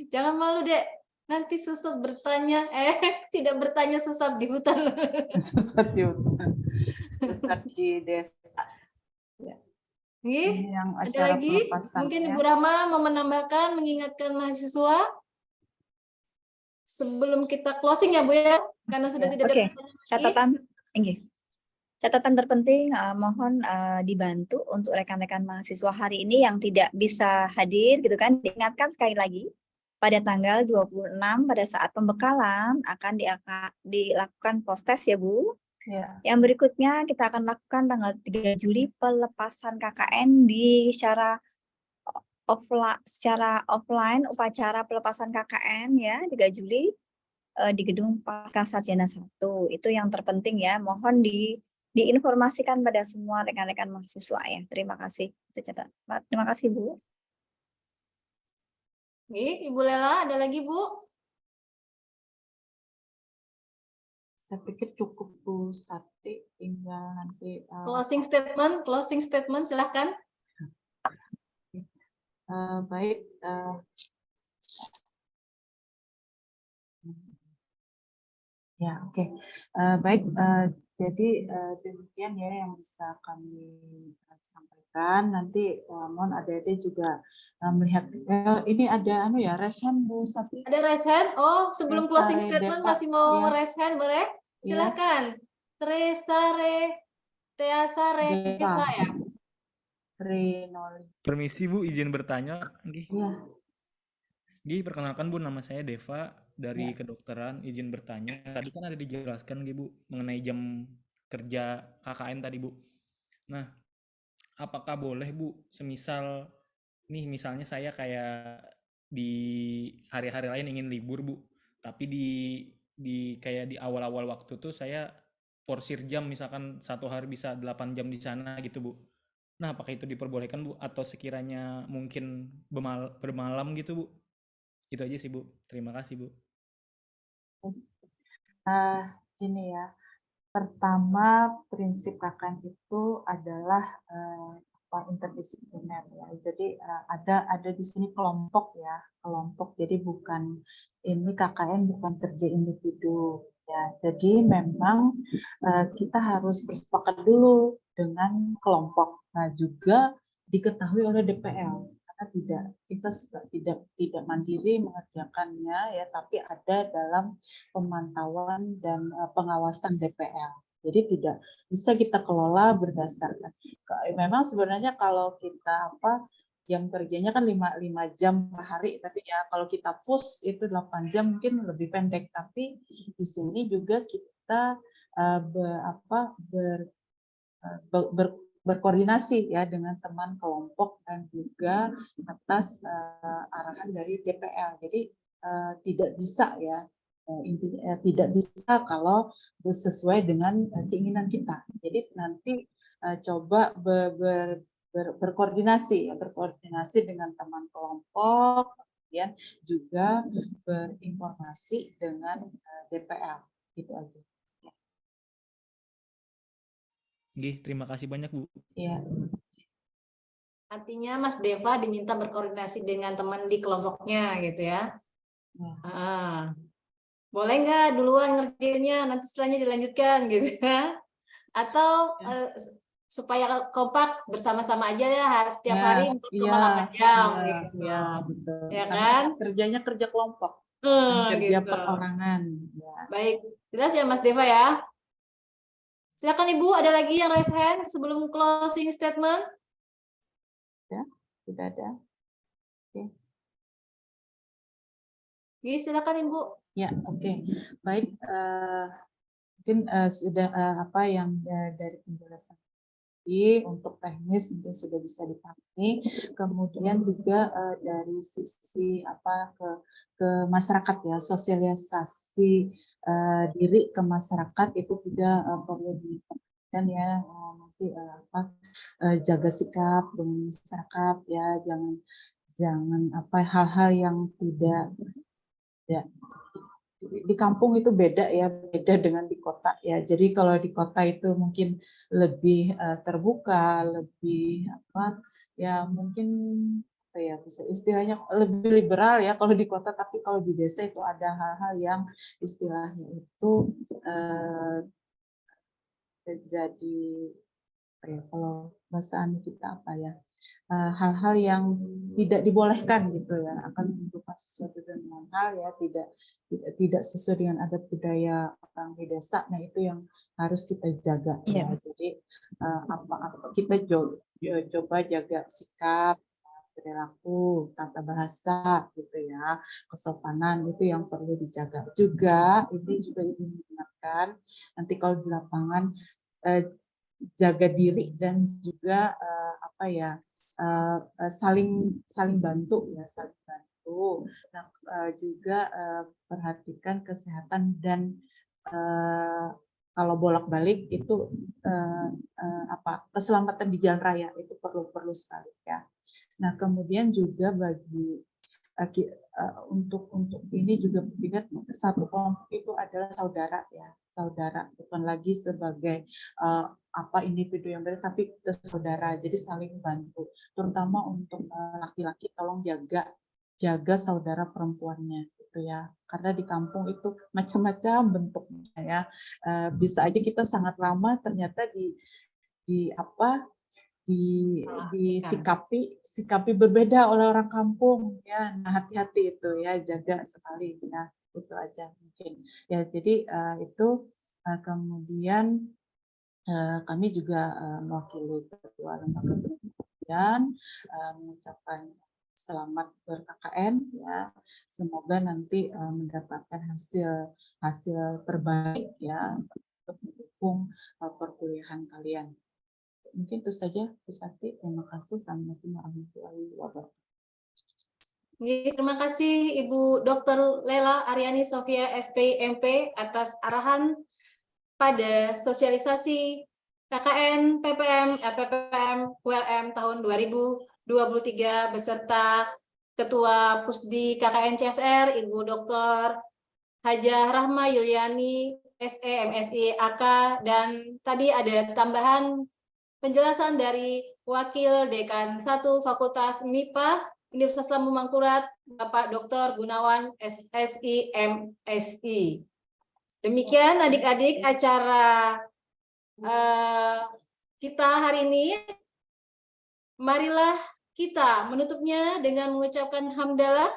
Jangan malu, Dek. Nanti sesat bertanya, tidak bertanya sesat di hutan. Sesat di hutan, sesat di desa. Nih, Ini yang ada acara lagi? pelepasan Mungkin ya. Ibu Rahma mau menambahkan, mengingatkan mahasiswa sebelum kita closing ya Bu ya, karena sudah tidak ada Oke, pertanyaan lagi. catatan terpenting mohon dibantu untuk rekan-rekan mahasiswa hari ini yang tidak bisa hadir gitu kan, diingatkan sekali lagi pada tanggal 26 pada saat pembekalan akan dilakukan post-test ya Bu. Ya. Yang berikutnya kita akan lakukan tanggal 3 Juli pelepasan KKN secara offline upacara pelepasan KKN ya 3 Juli di gedung Pasca Sarjana 1. Itu yang terpenting ya. Mohon diinformasikan pada semua rekan-rekan mahasiswa ya. Terima kasih. Terima kasih Bu. Nih, Ibu Lela, ada lagi Bu? Saya pikir cukup Bu Sati, tinggal nanti Closing statement silahkan. baik. Ya, oke. Baik, jadi demikian ya yang bisa kami sampaikan. Nanti mohon adik-adik juga melihat ini ada raise hand Bu Sati. Ada raise hand? Oh, sebelum closing Tresare statement Deva, masih mau ya. raise hand, boleh? Ya. Silahkan. Teasare Deva ya? Renoli. Permisi Bu, izin bertanya. Iya. Perkenalkan Bu, nama saya Deva dari kedokteran, izin bertanya. Tadi kan ada dijelaskan Bu mengenai jam kerja KKN tadi Bu. Nah, apakah boleh Bu, semisal nih misalnya saya kayak di hari-hari lain ingin libur Bu, tapi kayak di awal-awal waktu tuh saya porsir jam, misalkan satu hari bisa 8 jam di sana gitu Bu. Nah, apakah itu diperbolehkan Bu, atau sekiranya mungkin bermalam gitu Bu? Itu aja sih Bu. Terima kasih Bu. Gini ya, pertama prinsip KKN itu adalah interdisipliner ya. Jadi ada di sini kelompok ya, kelompok. Jadi bukan ini KKN bukan kerja individu ya. Jadi memang kita harus bersepakat dulu dengan kelompok. Nah, juga diketahui oleh DPL. Kita tidak mandiri mengerjakannya ya, tapi ada dalam pemantauan dan pengawasan DPL. Jadi tidak bisa kita kelola berdasarkan. Memang sebenarnya kalau kita jam kerjanya kan 5 jam per hari, tapi ya kalau kita push itu 8 jam mungkin lebih pendek. Tapi di sini juga kita berkoordinasi ya dengan teman kelompok dan juga atas arahan dari DPL. Jadi tidak bisa ya, intinya tidak bisa kalau sesuai dengan keinginan kita. Jadi nanti coba berkoordinasi dengan teman kelompok, kemudian juga berinformasi dengan DPL, gitu aja. Terima kasih banyak Bu. Iya. Artinya Mas Deva diminta berkoordinasi dengan teman di kelompoknya gitu ya. Boleh nggak duluan ngerjainnya, nanti setelahnya dilanjutkan gitu ya. Atau supaya kompak bersama-sama aja ya, setiap hari 4,8 jam gitu. Iya, betul. Ya kan? Kerjanya kerja kelompok, kerja Gitu. perorangan. Ya. Baik, jelas ya Mas Deva ya. Silakan Ibu, ada lagi yang raise hand sebelum closing statement? Ya, tidak ada. Oke. Oke, silakan Ibu. Ya, oke. Baik, mungkin sudah apa yang dari penjelasan untuk teknis mungkin sudah bisa dipahami. Kemudian juga dari sisi ke masyarakat ya, sosialisasi diri ke masyarakat itu juga perlu diperhatikan ya, nanti jaga sikap dengan masyarakat ya, jangan hal-hal yang tidak ya di kampung itu beda ya, beda dengan di kota ya. Jadi kalau di kota itu mungkin lebih terbuka, lebih apa ya, mungkin apa ya, bisa istilahnya lebih liberal ya kalau di kota, tapi kalau di desa itu ada hal-hal yang istilahnya itu jadi apa ya, kalau bahasa kita apa ya, hal-hal yang tidak dibolehkan gitu ya, akan menimbulkan sesuatu dengan hal ya tidak sesuai dengan adat budaya orang di desa. Nah itu yang harus kita jaga ya. Jadi apa kita coba jaga sikap, perilaku, tata bahasa gitu ya, kesopanan itu yang perlu dijaga juga. Ini juga ibu mengingatkan nanti kalau di lapangan jaga diri dan juga apa ya, saling bantu ya, saling bantu. Nah, juga perhatikan kesehatan dan kalau bolak-balik itu apa, keselamatan di jalan raya itu perlu sekali ya. Nah, kemudian juga bagi untuk ini juga ingat, satu kelompok itu adalah saudara ya, saudara, bukan lagi sebagai apa individu yang berbeda, tapi saudara, jadi saling bantu. Terutama untuk laki-laki, tolong jaga saudara perempuannya gitu ya, karena di kampung itu macam-macam bentuknya ya. Bisa aja kita sangat ramah, ternyata disikapi berbeda oleh orang kampung ya. Nah, hati-hati itu ya, jaga sekali ya, itu aja mungkin ya. Jadi itu kemudian kami juga mewakili ketua lembaga pendidikan mengucapkan selamat ber-KKN ya, semoga nanti mendapatkan hasil terbaik ya untuk mendukung perkuliahan kalian. Mungkin itu saja, Bu Sakti. Terima kasih. Assalamualaikum warahmatullahi wabarakatuh. Terima kasih Ibu Dr. Lela Aryani Sofia SPMP atas arahan pada sosialisasi KKN PPM RPPM ULM tahun 2023 beserta Ketua Pusdi KKN CSR Ibu Dr. Hajah Rahma Yuliani SE MSI AK, dan tadi ada tambahan penjelasan dari Wakil Dekan 1 Fakultas MIPA Universitas Lambung Mangkurat, Bapak Dr. Gunawan SSI MSI. Demikian adik-adik acara kita hari ini. Marilah kita menutupnya dengan mengucapkan hamdalah,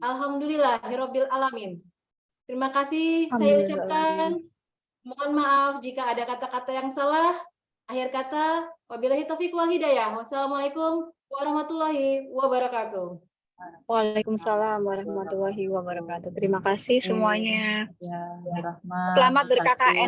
alhamdulillahirabbil alamin. Terima kasih saya ucapkan. Mohon maaf jika ada kata-kata yang salah. Akhir kata, wabillahi taufiq wal hidayah. Wassalamualaikum warahmatullahi wabarakatuh. Waalaikumsalam warahmatullahi wabarakatuh. Terima kasih semuanya. Ya, Rahma, Selamat Bu Sakti. ber-KKN.